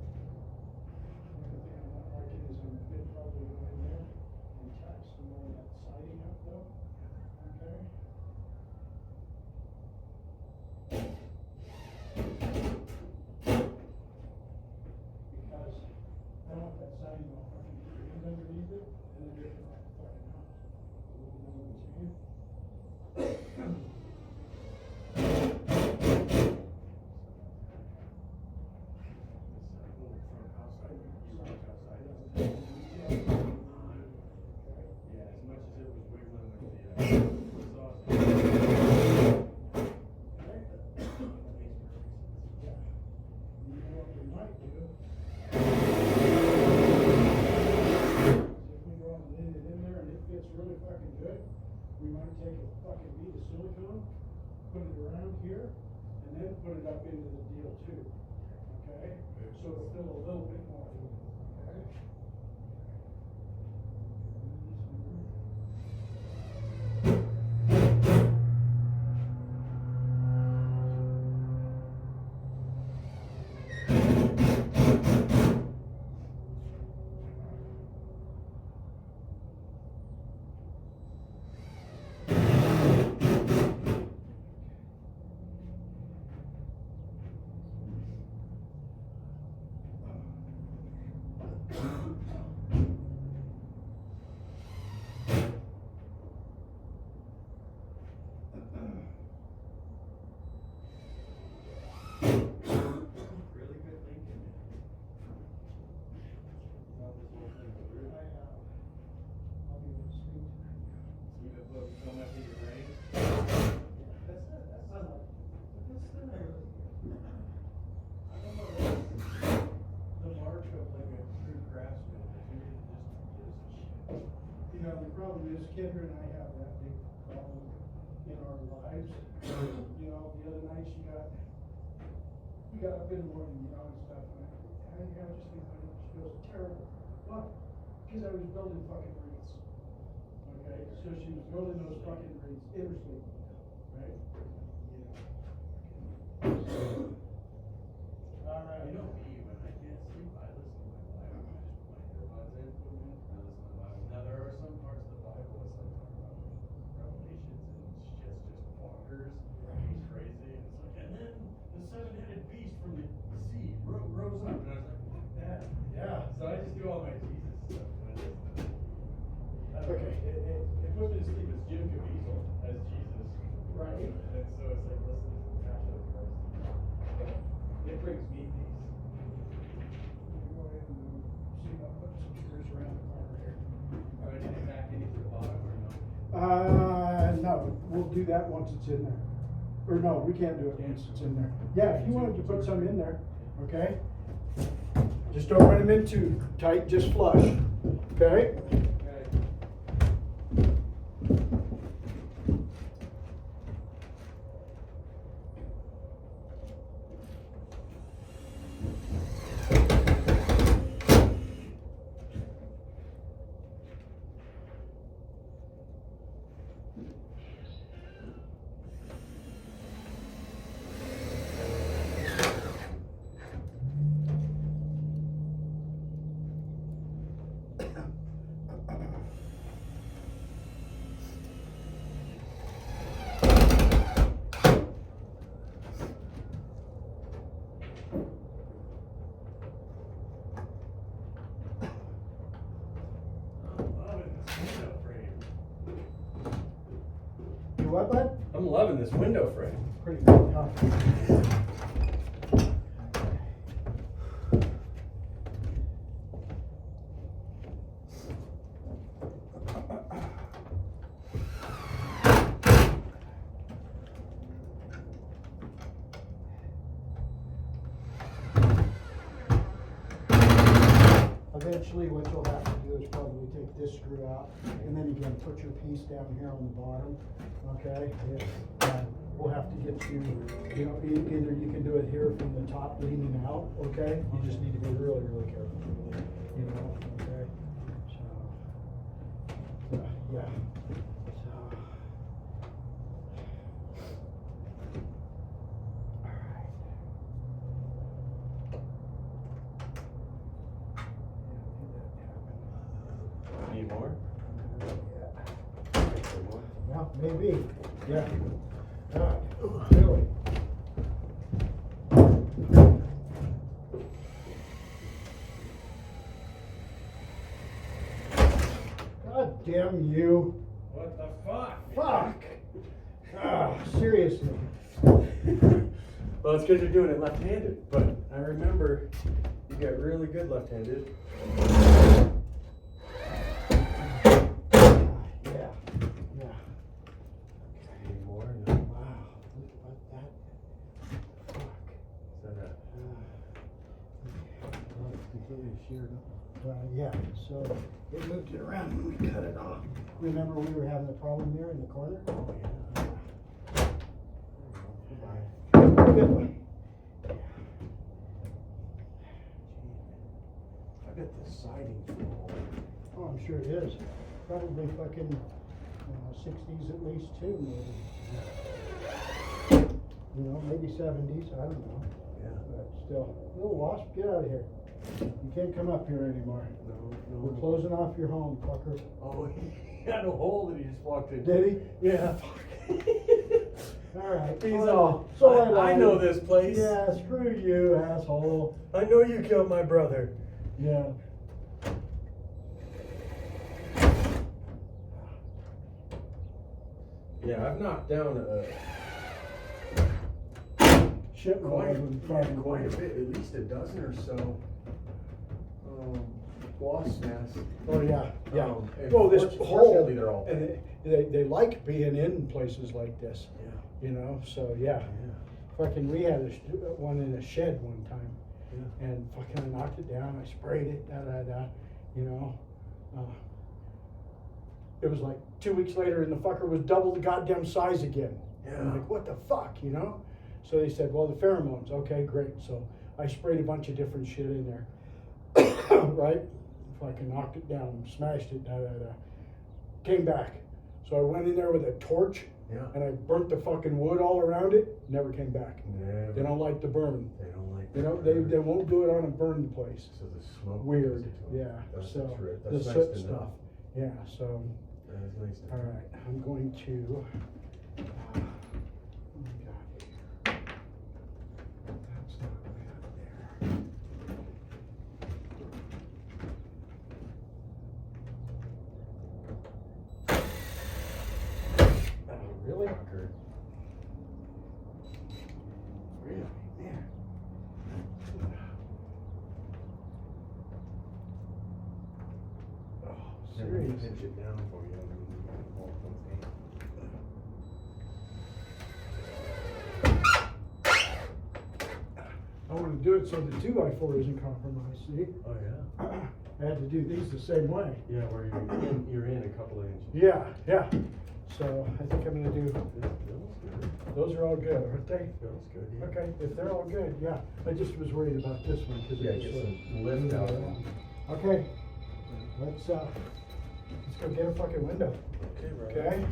The only thing I'm not liking is I'm gonna probably go in there and tack some more of that siding up though. Okay? Because I don't want that siding all fucking crazy underneath it and then rip it off the fucking house. You know what I'm saying? From outside, you walked outside. Okay. Yeah, as much as it was wiggling with the, exhaust. Okay? That makes perfect sense. Yeah. You know what we might do? Is if we go and lean it in there and it fits really fucking good, we might take a fucking bead of silicone, put it around here, and then put it up into the deal too. Okay? So it'll fill a little bit more. Okay? Really good thinking. Thought this whole thing through. I'll give it a speed. See that book, don't have to get rain. That's it, that's not like, but that's still not really good. I don't know, that's the mark of like a true craftsman, if you can just get us a shit. You know, the problem is Kendra and I have that big problem in our lives. You know, the other night she got up in the morning, you know, and stuff, and I just think, she feels terrible. Why? Because I was building fucking wreaths. Okay, so she was building those fucking wreaths in her sleep, right? All right. You know me, when I can't sleep, I listen to my Bible, I just put my earbuds in, I listen to the Bible. Now, there are some parts of the Bible that's like talking about Revelations and shit's just bonkers, it's crazy, and it's like, and then the seven-headed beast from the sea rose up, and I was like, fuck that. Yeah. So I just do all my Jesus stuff when I listen to it. I don't know, Okay. it puts me to sleep as Jim Caviezel, as Jesus. Right. And so it's like, listen to the passion of Christ. we'll do that once it's in there. Or no, we can't do it once it's in there. Yeah, if you wanted to put some in there, okay? Just don't run them in too tight, just flush, okay? You what, bud? I'm loving this window frame. Pretty good, huh? Eventually, what you'll have to do is probably take this screw out, and then again, put your piece down here on the bottom, okay? And we'll have to get you, you know, either you can do it here from the top leaning out, okay? You just need to be really, really careful, you know, okay? So, yeah. So, all right. Need more? Yeah, maybe, yeah. Really. God damn you. What the fuck? Fuck. Ah, seriously. Well, it's because you're doing it left-handed, but I remember you got really good left-handed. Yeah, yeah. Need more? No. Wow, what that? Fuck. Is that a... Well, it's completely sheared up. Yeah, so they moved it around and we cut it off. Remember we were having a problem there in the corner? Oh, yeah. Good one. I bet the siding's full. Oh, I'm sure it is. Probably fucking 60s at least too, maybe. You know, maybe 70s, I don't know. Yeah. But still, little wasp, get out of here. You can't come up here anymore. No. We're closing off your home, fucker. Oh, he had a hole that he just walked into. Did he? Yeah. All right. He's fine. all, So I know this place. Yeah, screw you, asshole. I know you killed my brother. Yeah. Yeah, I've knocked down Shit, quite quite a bit, at least a dozen or so wasp nests. Oh, yeah, yeah. And Well, this fortunately, hole, they're all and they like being in places like this, Yeah. you know, so yeah. Fucking, we had one in a shed one time, Yeah. and fucking I knocked it down, I sprayed it, you know. It was like 2 weeks later and the fucker was double the goddamn size again. Yeah. I'm like, what the fuck, you know? So they said, well, the pheromones, okay, great. So I sprayed a bunch of different shit in there, right? Fucking knocked it down, smashed it, came back. So I went in there with a torch, Yeah. and I burnt the fucking wood all around it, never came back. Never. They don't like to burn. They don't like. You know, they won't do it on a burned place. So the smoke. Weird, goes into it. yeah. That's So true. the That's nice soot to stuff. know. Yeah, so, That's nice to all know. right, I'm going to, what do we got here? That's not way up there. Oh, really? Fucker. Really? Man. Oh, Then when you serious. pinch it down for you, and then you got the whole thing. do it so the 2x4 isn't compromised, see? Oh, yeah? I had to do these the same way. Yeah, where you're in a couple of inches. Yeah, yeah. So I think I'm gonna do, That was good. those are all good, aren't they? That was good, yeah. Okay, if they're all good, yeah. I just was worried about this one, cause Yeah, it get was some lift out of it. Okay, let's go get a fucking window, Okay, right. okay?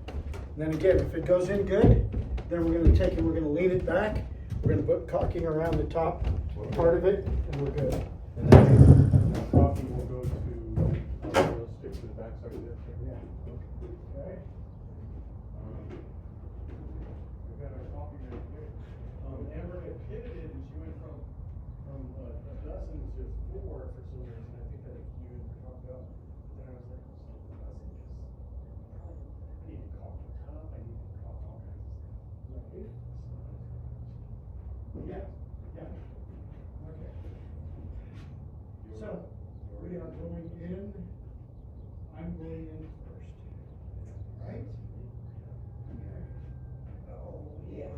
And then again, if it goes in good, then we're gonna take it, we're gonna lean it back, we're gonna put caulking around the top part of it, and we're good. And then the coffee will go to, we'll stick to the backside of that thing. Yeah. Okay. We got our coffee right here. Amber had pivoted and she went from a dozen to 4 for some reason. I think that you had talked about. Then I was like, a dozen is. I need to call the tub. I need to call all kinds of stuff. Yeah, yeah. Okay. So, we are going in, I'm going in first, right? Okay. Oh, yeah.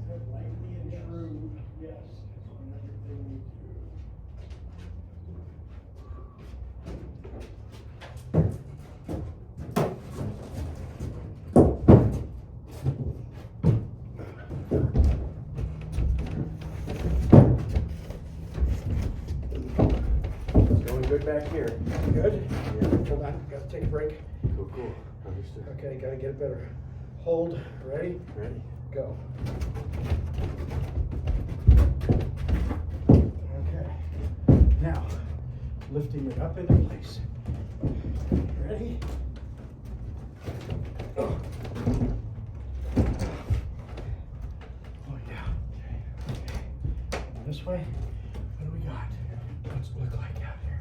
Step lightly and true, yes, on everything we do. Going good back here. Good? Yeah. Hold on, gotta take a break. Cool, cool. Understood. Okay, gotta get it better. Hold, ready, Ready? go. Okay, now, lifting it up into place. Ready? Oh. Oh yeah. Okay. This way, what do we got? What's it look like out here?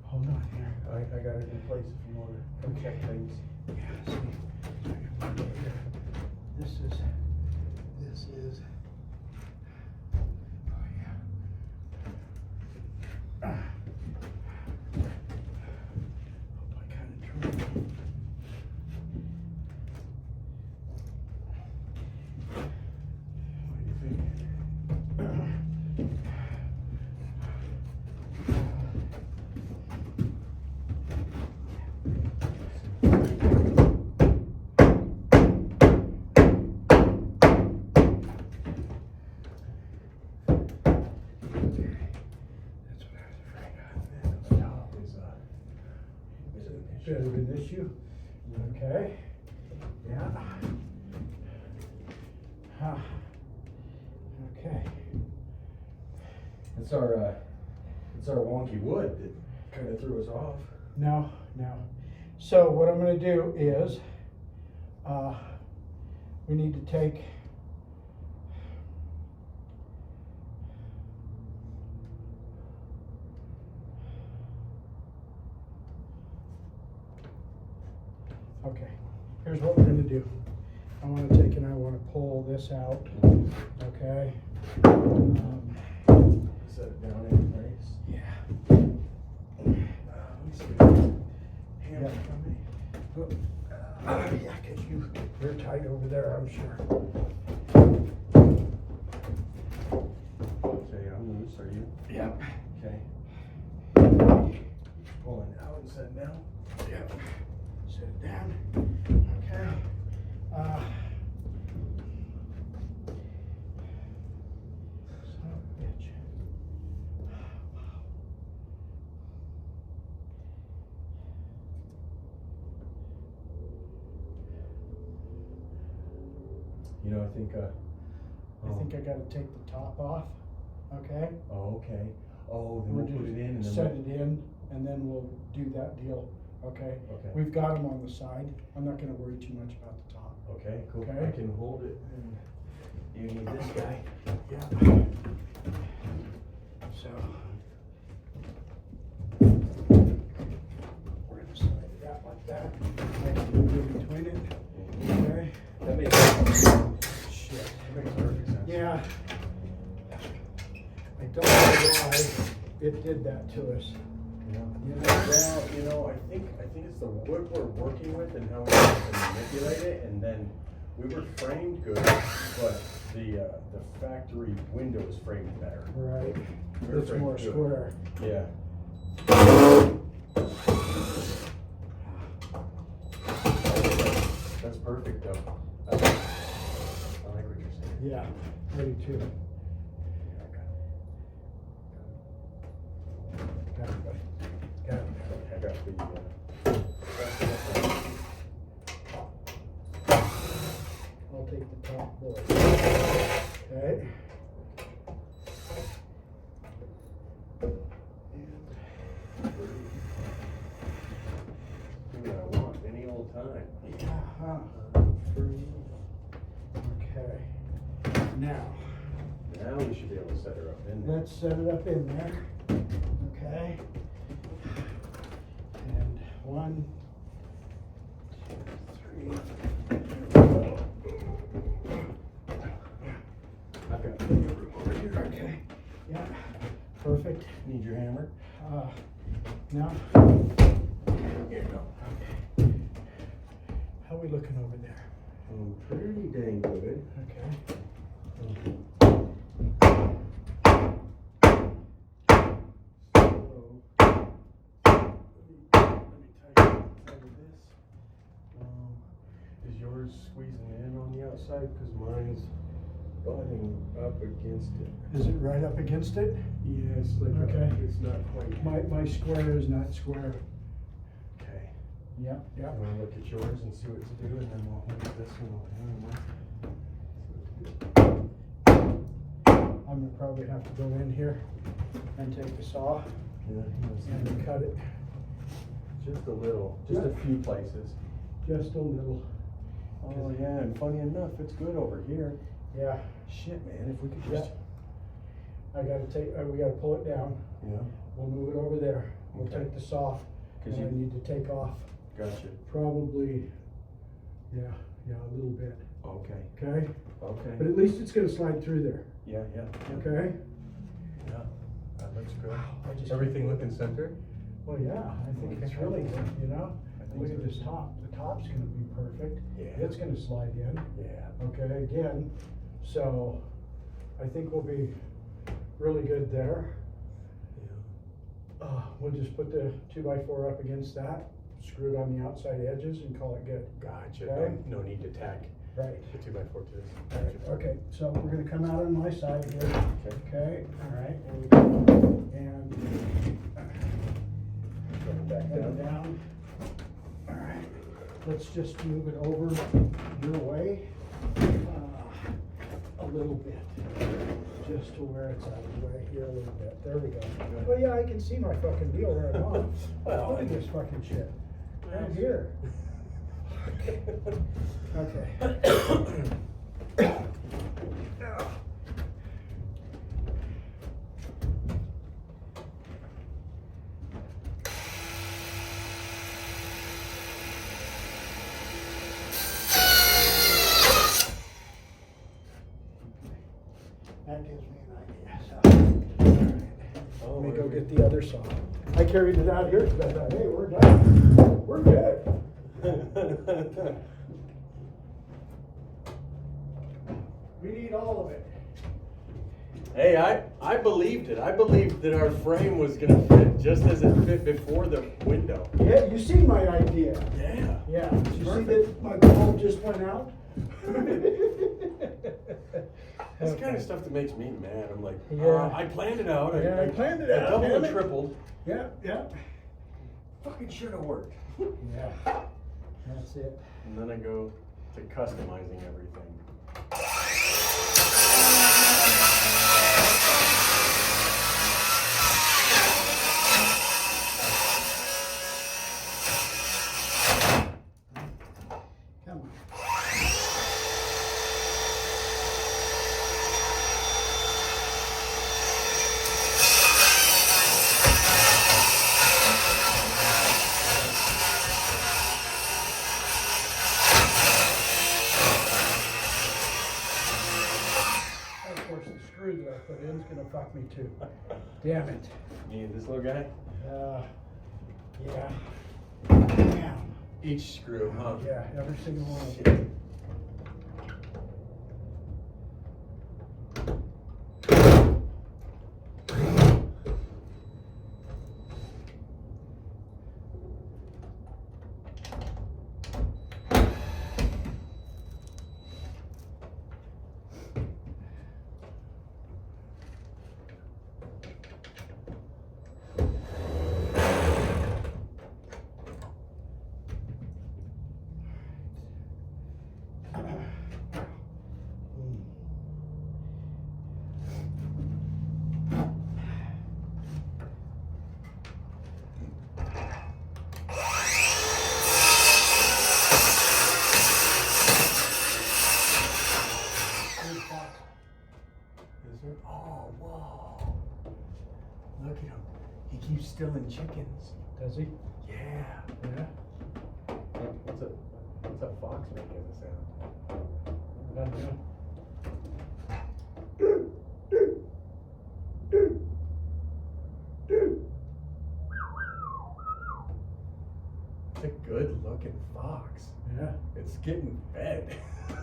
Hold on here. I got it in place if you want to check things. Yeah, see. This is, oh yeah. Hope I kind of drew. What do you think? That's what I was afraid of. The top is Is it an issue? Okay. Yeah. Huh. Okay. It's our wonky wood that kind of threw us off. No, no. So what I'm gonna do is, we need to take okay, here's what we're gonna do. I wanna take and I wanna pull this out, okay? Set it down in place. Yeah. Let me see. Hammer Yeah. from me. Yeah, cause you're tight over there, I'm sure. Okay, I'm loose. Are you? Yep. Okay. Pulling out and setting down. Yep. Sit it down. Okay. Son of a bitch. You know, I think. I think I gotta take the top off, okay? Oh, okay. Oh, then We're we'll put it in and then. Set it in, and then we'll do that deal, okay? Okay. We've got them on the side. I'm not gonna worry too much about the top. Okay, cool. Okay. I can hold it and you need this guy. Yeah. So. We're gonna slide it out like that. I can move in between it, okay? That makes Shit. that makes perfect sense. Yeah. I don't know why it did that to us. Yeah. You know? Well, you know, I think it's the wood we're working with and how we have to manipulate it, and then We were framed good, but the factory window is framed better. Right. We're It's framed more good. square. Yeah. That's perfect though. I like what you're saying. Yeah, I do too. Got it, buddy. Got it. I got the, I'll take the top board. Okay. do what I want any old time. Uh-huh. Okay. Now, Now we should be able to set her up in there. let's set it up in there. Okay. And 1, 2, 3. I've got plenty of room over here. Okay. Yeah. Perfect. Need your hammer? No. Here you go. How are we looking over there? Pretty dang good. Okay. Is yours squeezing in on the outside? Because mine's butting up against it. Is it right up against it? Yeah, it's like, Okay. it's not quite. My square is not square. Okay. Yep, I yep. want to look at yours and see what to do, and then we'll look at this one over here. I'm gonna probably have to go in here and take the saw and cut it Just a little, just a few places. just a little. Oh yeah, and funny enough, it's good over here. Yeah, Shit, man, if we could yeah. just. I gotta we gotta pull it down. Yeah. We'll move it over there. We'll Okay. take the saw, 'Cause and I you- need to take off Gotcha. probably, yeah, a little bit, Okay. okay? But Okay. at least it's gonna slide through there, Yeah, yeah. okay? Yeah. That looks good. I just- Everything looking centered? Well, yeah, I think it's really good, you know? I think Look so. at this top. The top's gonna be perfect. Yeah. It's gonna slide in, Yeah. okay, again. So I think we'll be really good there. We'll just put the 2x4 up against that, screw it on the outside edges and call it good. Gotcha. Okay. No need to tack Right. the 2x4 to this. All right, okay, so we're gonna come out on my side here. Okay. Okay, all right. And Back head down. down. All right, let's just move it over your way a little bit, just to where it's out of the way here a little bit. There we go. Well, yeah, I can see my fucking deal where I'm on. Well, Look at this fucking shit. Right here. Okay. That gives me an idea, so. Oh, Let me go okay. get the other saw. I carried it out here because I thought, hey, we're done. We're good. We need all of it. Hey, I believed it. I believed that our frame was gonna fit just as it fit before the window. Yeah, you see my idea. Yeah. Yeah, did you see that my bulb just went out? That's the kind of stuff that makes me mad. I'm like, Yeah. I planned it out. Yeah, I planned it I out, doubled damn and it. tripled. Yeah, yeah. Fucking should have worked. Yeah, that's it. And then I go to customizing everything. Come on. Of course, the screw that I put in is gonna fuck me too. Damn it. Me and this little guy? Yeah. Damn. Each screw, huh? Yeah, every single one. Shit. Is there? Oh, whoa. Look at him. He keeps stealing chickens. Does he? Yeah. Yeah. What's a fox making a sound? I don't know. It's a good looking fox. Yeah. It's getting fed.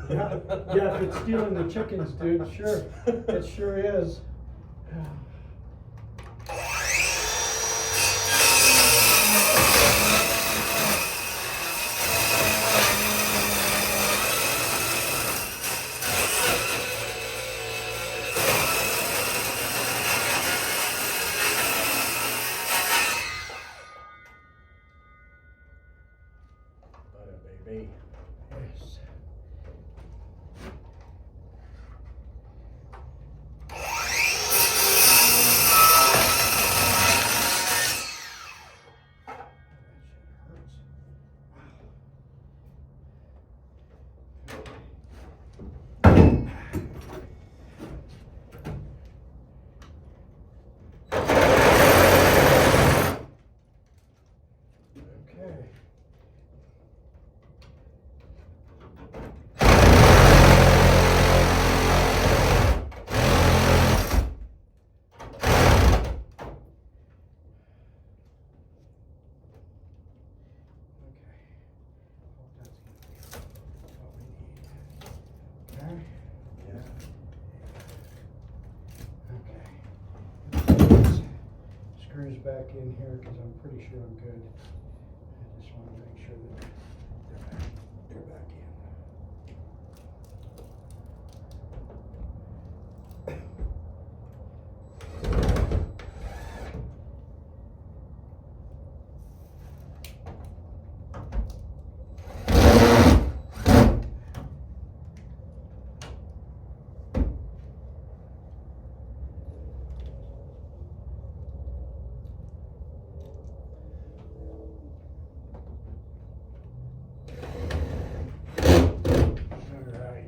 Yeah, yeah, if it's stealing the chickens, dude, sure. It sure is. Butter, baby. Yes. Okay. Okay. Yeah. Okay. Screws back in here because I'm pretty sure I'm good. I just want to make sure that they're back in. Alright.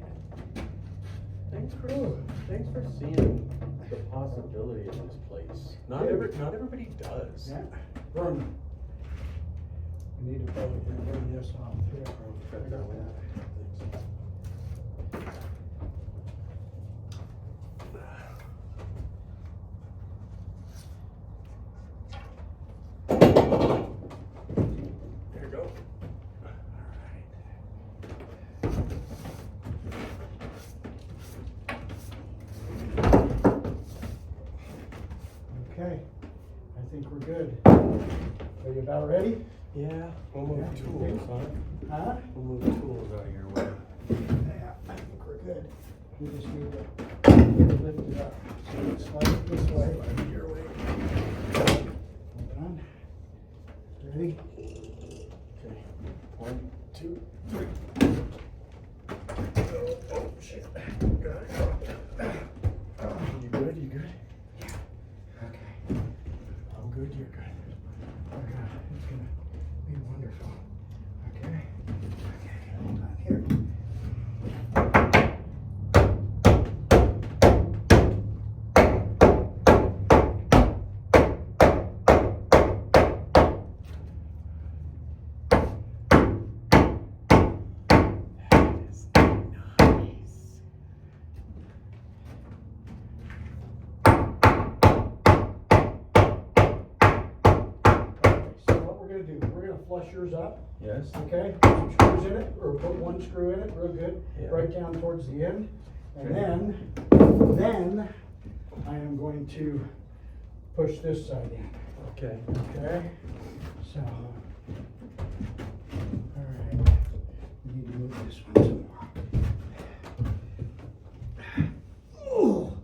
Thanks for seeing the possibility of this place. Not everybody does. Yeah. Burn. We need to probably burn this off here. Cut that one out. There you go. Okay, I think we're good. Are you about ready? Yeah, we'll move Yeah. tools, huh? Huh? We'll move tools out of your way. Yeah, I think we're good. We just need to lift it up. So slide it this way. Slide it your way. Hold on. Ready? Okay. 1, 2, 3. Oh, shit. Got it. You good? You good? Okay. I'm good, you're good. Oh God, it's gonna be wonderful. Okay. Okay, hold on here. That is nice. So what we're gonna do, we're gonna flush yours up, Yes. okay? Put some screws in it, or put one screw in it, real good, Yeah. right down towards the end. And Okay. then then I am going to push this side in. Okay. Okay, so, all right, we need to move this one some more. Ooh.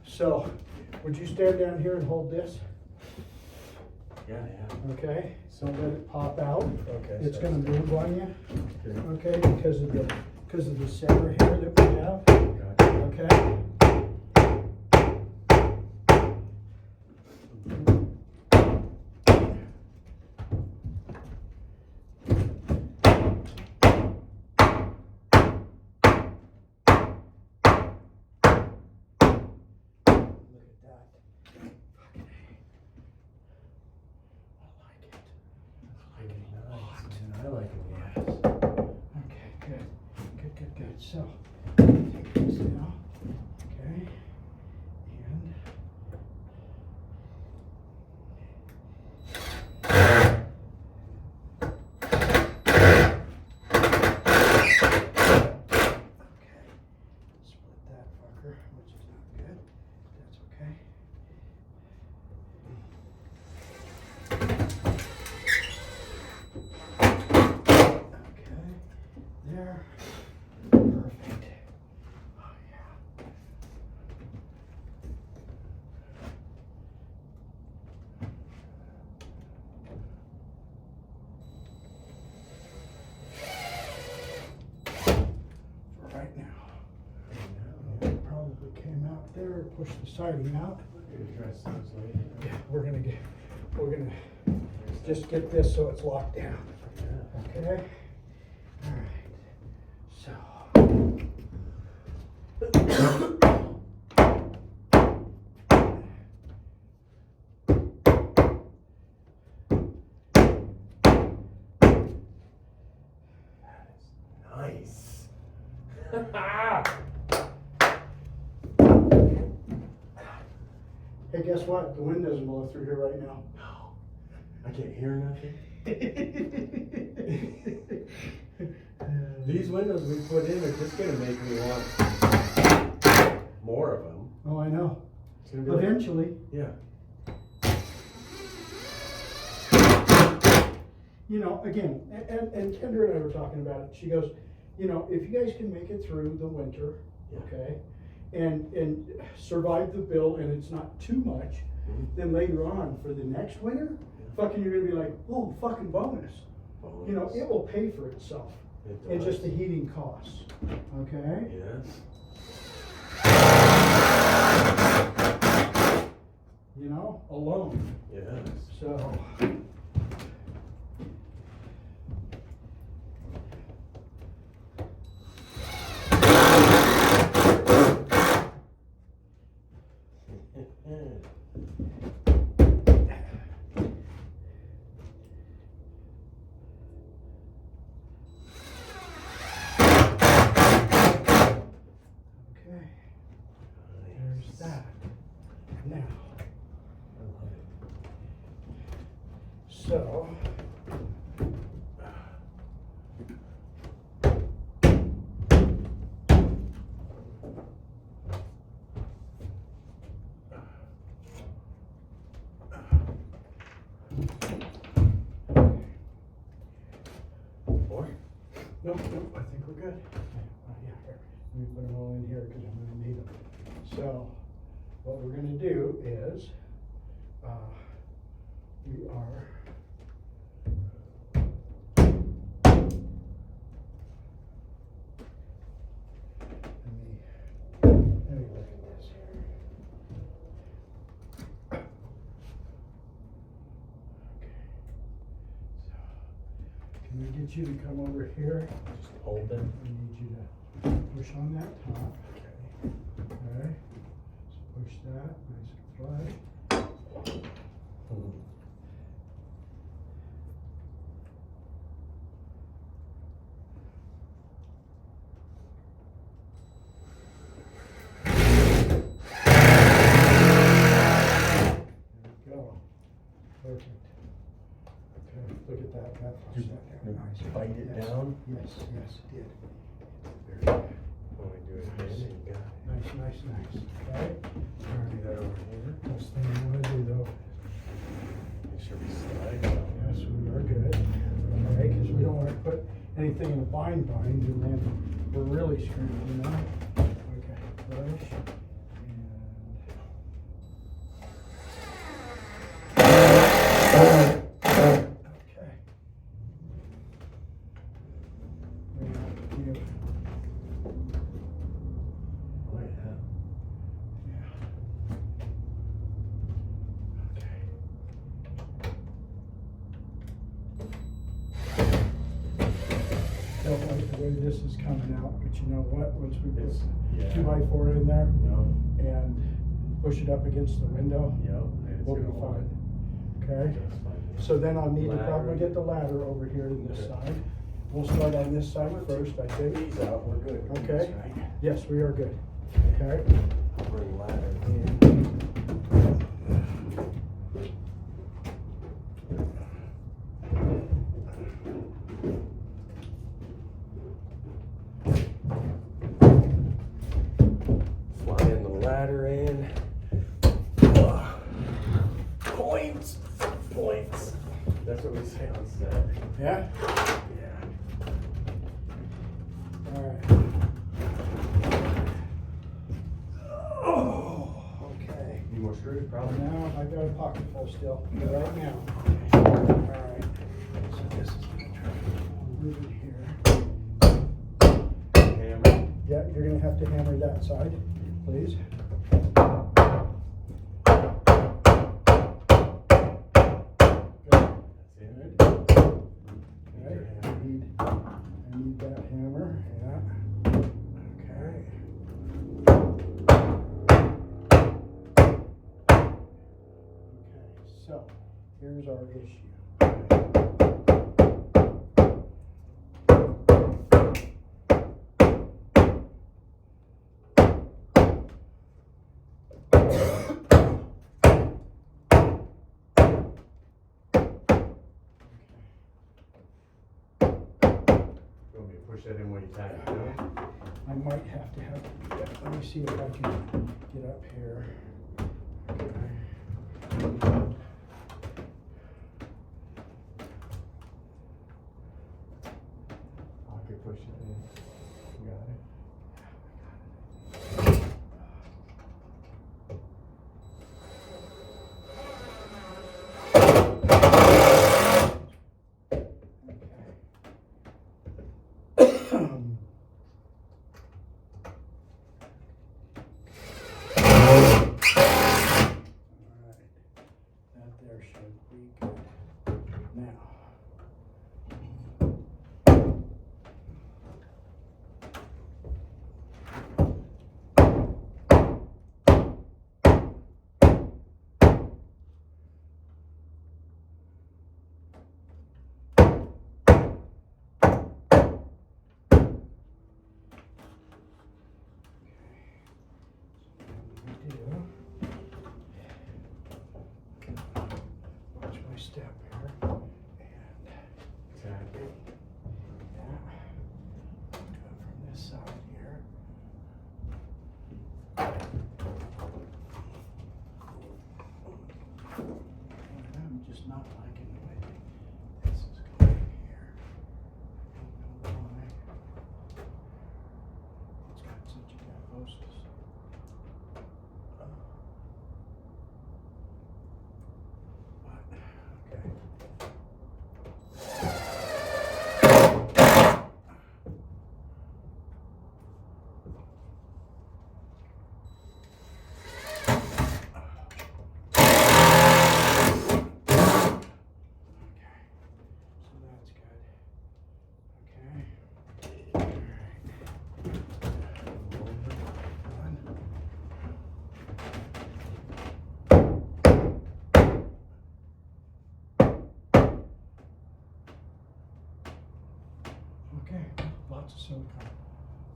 So, would you stand down here and hold this? Yeah, yeah. Okay, so let it pop out. Okay. It's gonna move on you, Okay. okay, because of the center here that we have, Gotcha. okay? I like it. Okay, good. So, take this now, okay, and. Okay, split that fucker, which is not good, that's okay. Okay, there. Perfect. Oh, yeah. For right now. It probably came out there, push the siding out. Address those later. Yeah, we're gonna just get this so it's locked down. Yeah. Okay? Alright, so. Nice. Hey, guess what? The wind doesn't blow through here right now. No. I can't hear nothing. These windows we put in are just gonna make me want more of them. Oh, I know. It's gonna be like- Eventually, yeah. you know, again, and Kendra and I were talking about it. She goes, you know, if you guys can make it through the winter, Yeah. okay, and survive the bill and it's not too much, Mhm. then later on for the next winter, fucking you're gonna be like, oh, fucking bonus. You know, it will pay for itself It in does. just the heating costs, okay? Yes. You know, alone, Yes. so. Okay, there's that. Now, I love it. so. More? Nope, I think we're good. Yeah, here. Let me put them all in here because I'm gonna need them. So, what we're gonna do is, we are. Let me look at this here. Okay. So, can we get you to come over here? Just hold them. We need you to push on that top. Okay. Okay. So push that nice and flush. There we go. Perfect. Okay, look at that. That flushed that down nice. Bite it Yes. down. Yes, it did. Very good. When we do it again, you got it. Nice. Okay. anything in a bind, and then we're really screwed, you know? Okay, push, and... Okay. Yeah. Oh, yeah. Yeah. Okay. Don't like the way this is coming out, but you know what? Once we put It's, yeah. 2x4 in there Yep, and push it up against the window, yep. and it's we'll be gonna hold fine. it Okay? just fine. So then I'll need to Ladder. probably get the ladder over here to this Okay. side. We'll start on this side first, I think. These out, we're good. Okay. Right? Yes, we are good. Okay? I'll bring ladder in. Flying the ladder in. Points. Points. That's what we say on set. Yeah? Yeah. All right. Oh. Okay. Need more screws, probably. Now, I've got a pocket full still, right now. All right. So this is gonna try to move it here. Hammer. Yeah, you're gonna have to hammer that side, please. Good. That's it. Okay, I need that hammer, yeah. Okay. Okay, so, here's our issue. You want me to push that in when you tack it down? I might have to have, yeah, let me see if I can get up here. Okay. I could push it in. You got it. That there should be good. Now. Watch my step here. And Tack it. yeah. Do it from this side here. I'm just not liking the way this is going here. I don't know why. It's got such a diagnosis. But, okay. So that's good. Okay. All right. One. Okay, lots of silicone.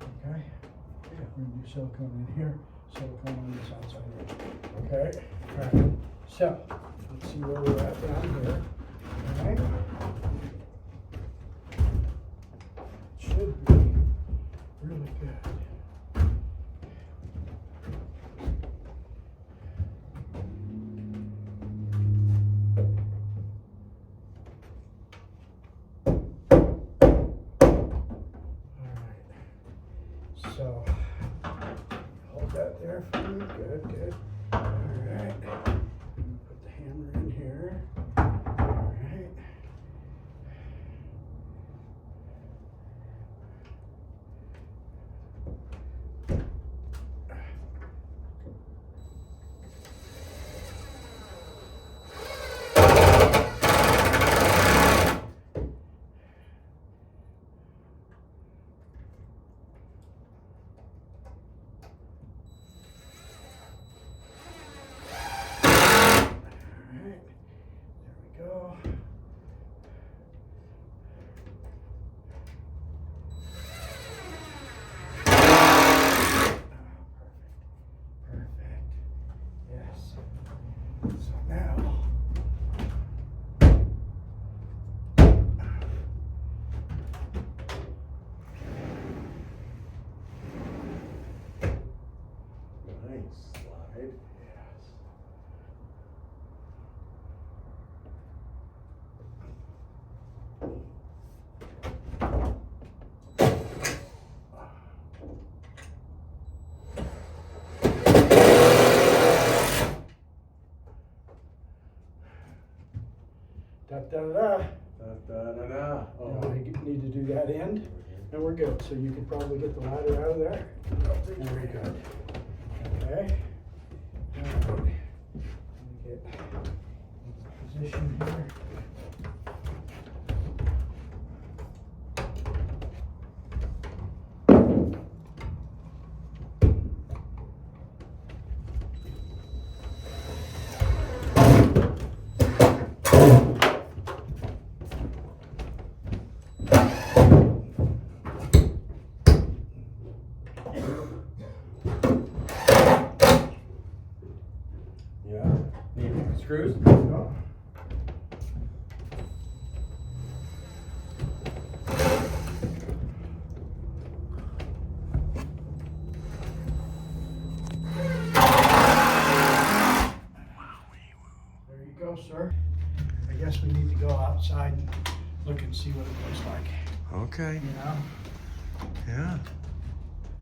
Okay? Yeah. We're gonna do silicone in here, silicone on this outside edge. Okay? Alright, so, let's see where we're at down here. Okay? Should be really good. there for me. Good, good. All right. Put the hammer in here. All right. Go. Perfect. Yes. So now. Nice slide. Yes. Da da da da. Da, da, da, da. Now Oh. I need to do that end, and we're good. So you could probably get the ladder out of there. Very good. Okay. All right. Let me get position here. Yeah. Need screws? No. There you go, sir. I guess we need to go outside and look and see what it looks like. Okay. You know? Yeah.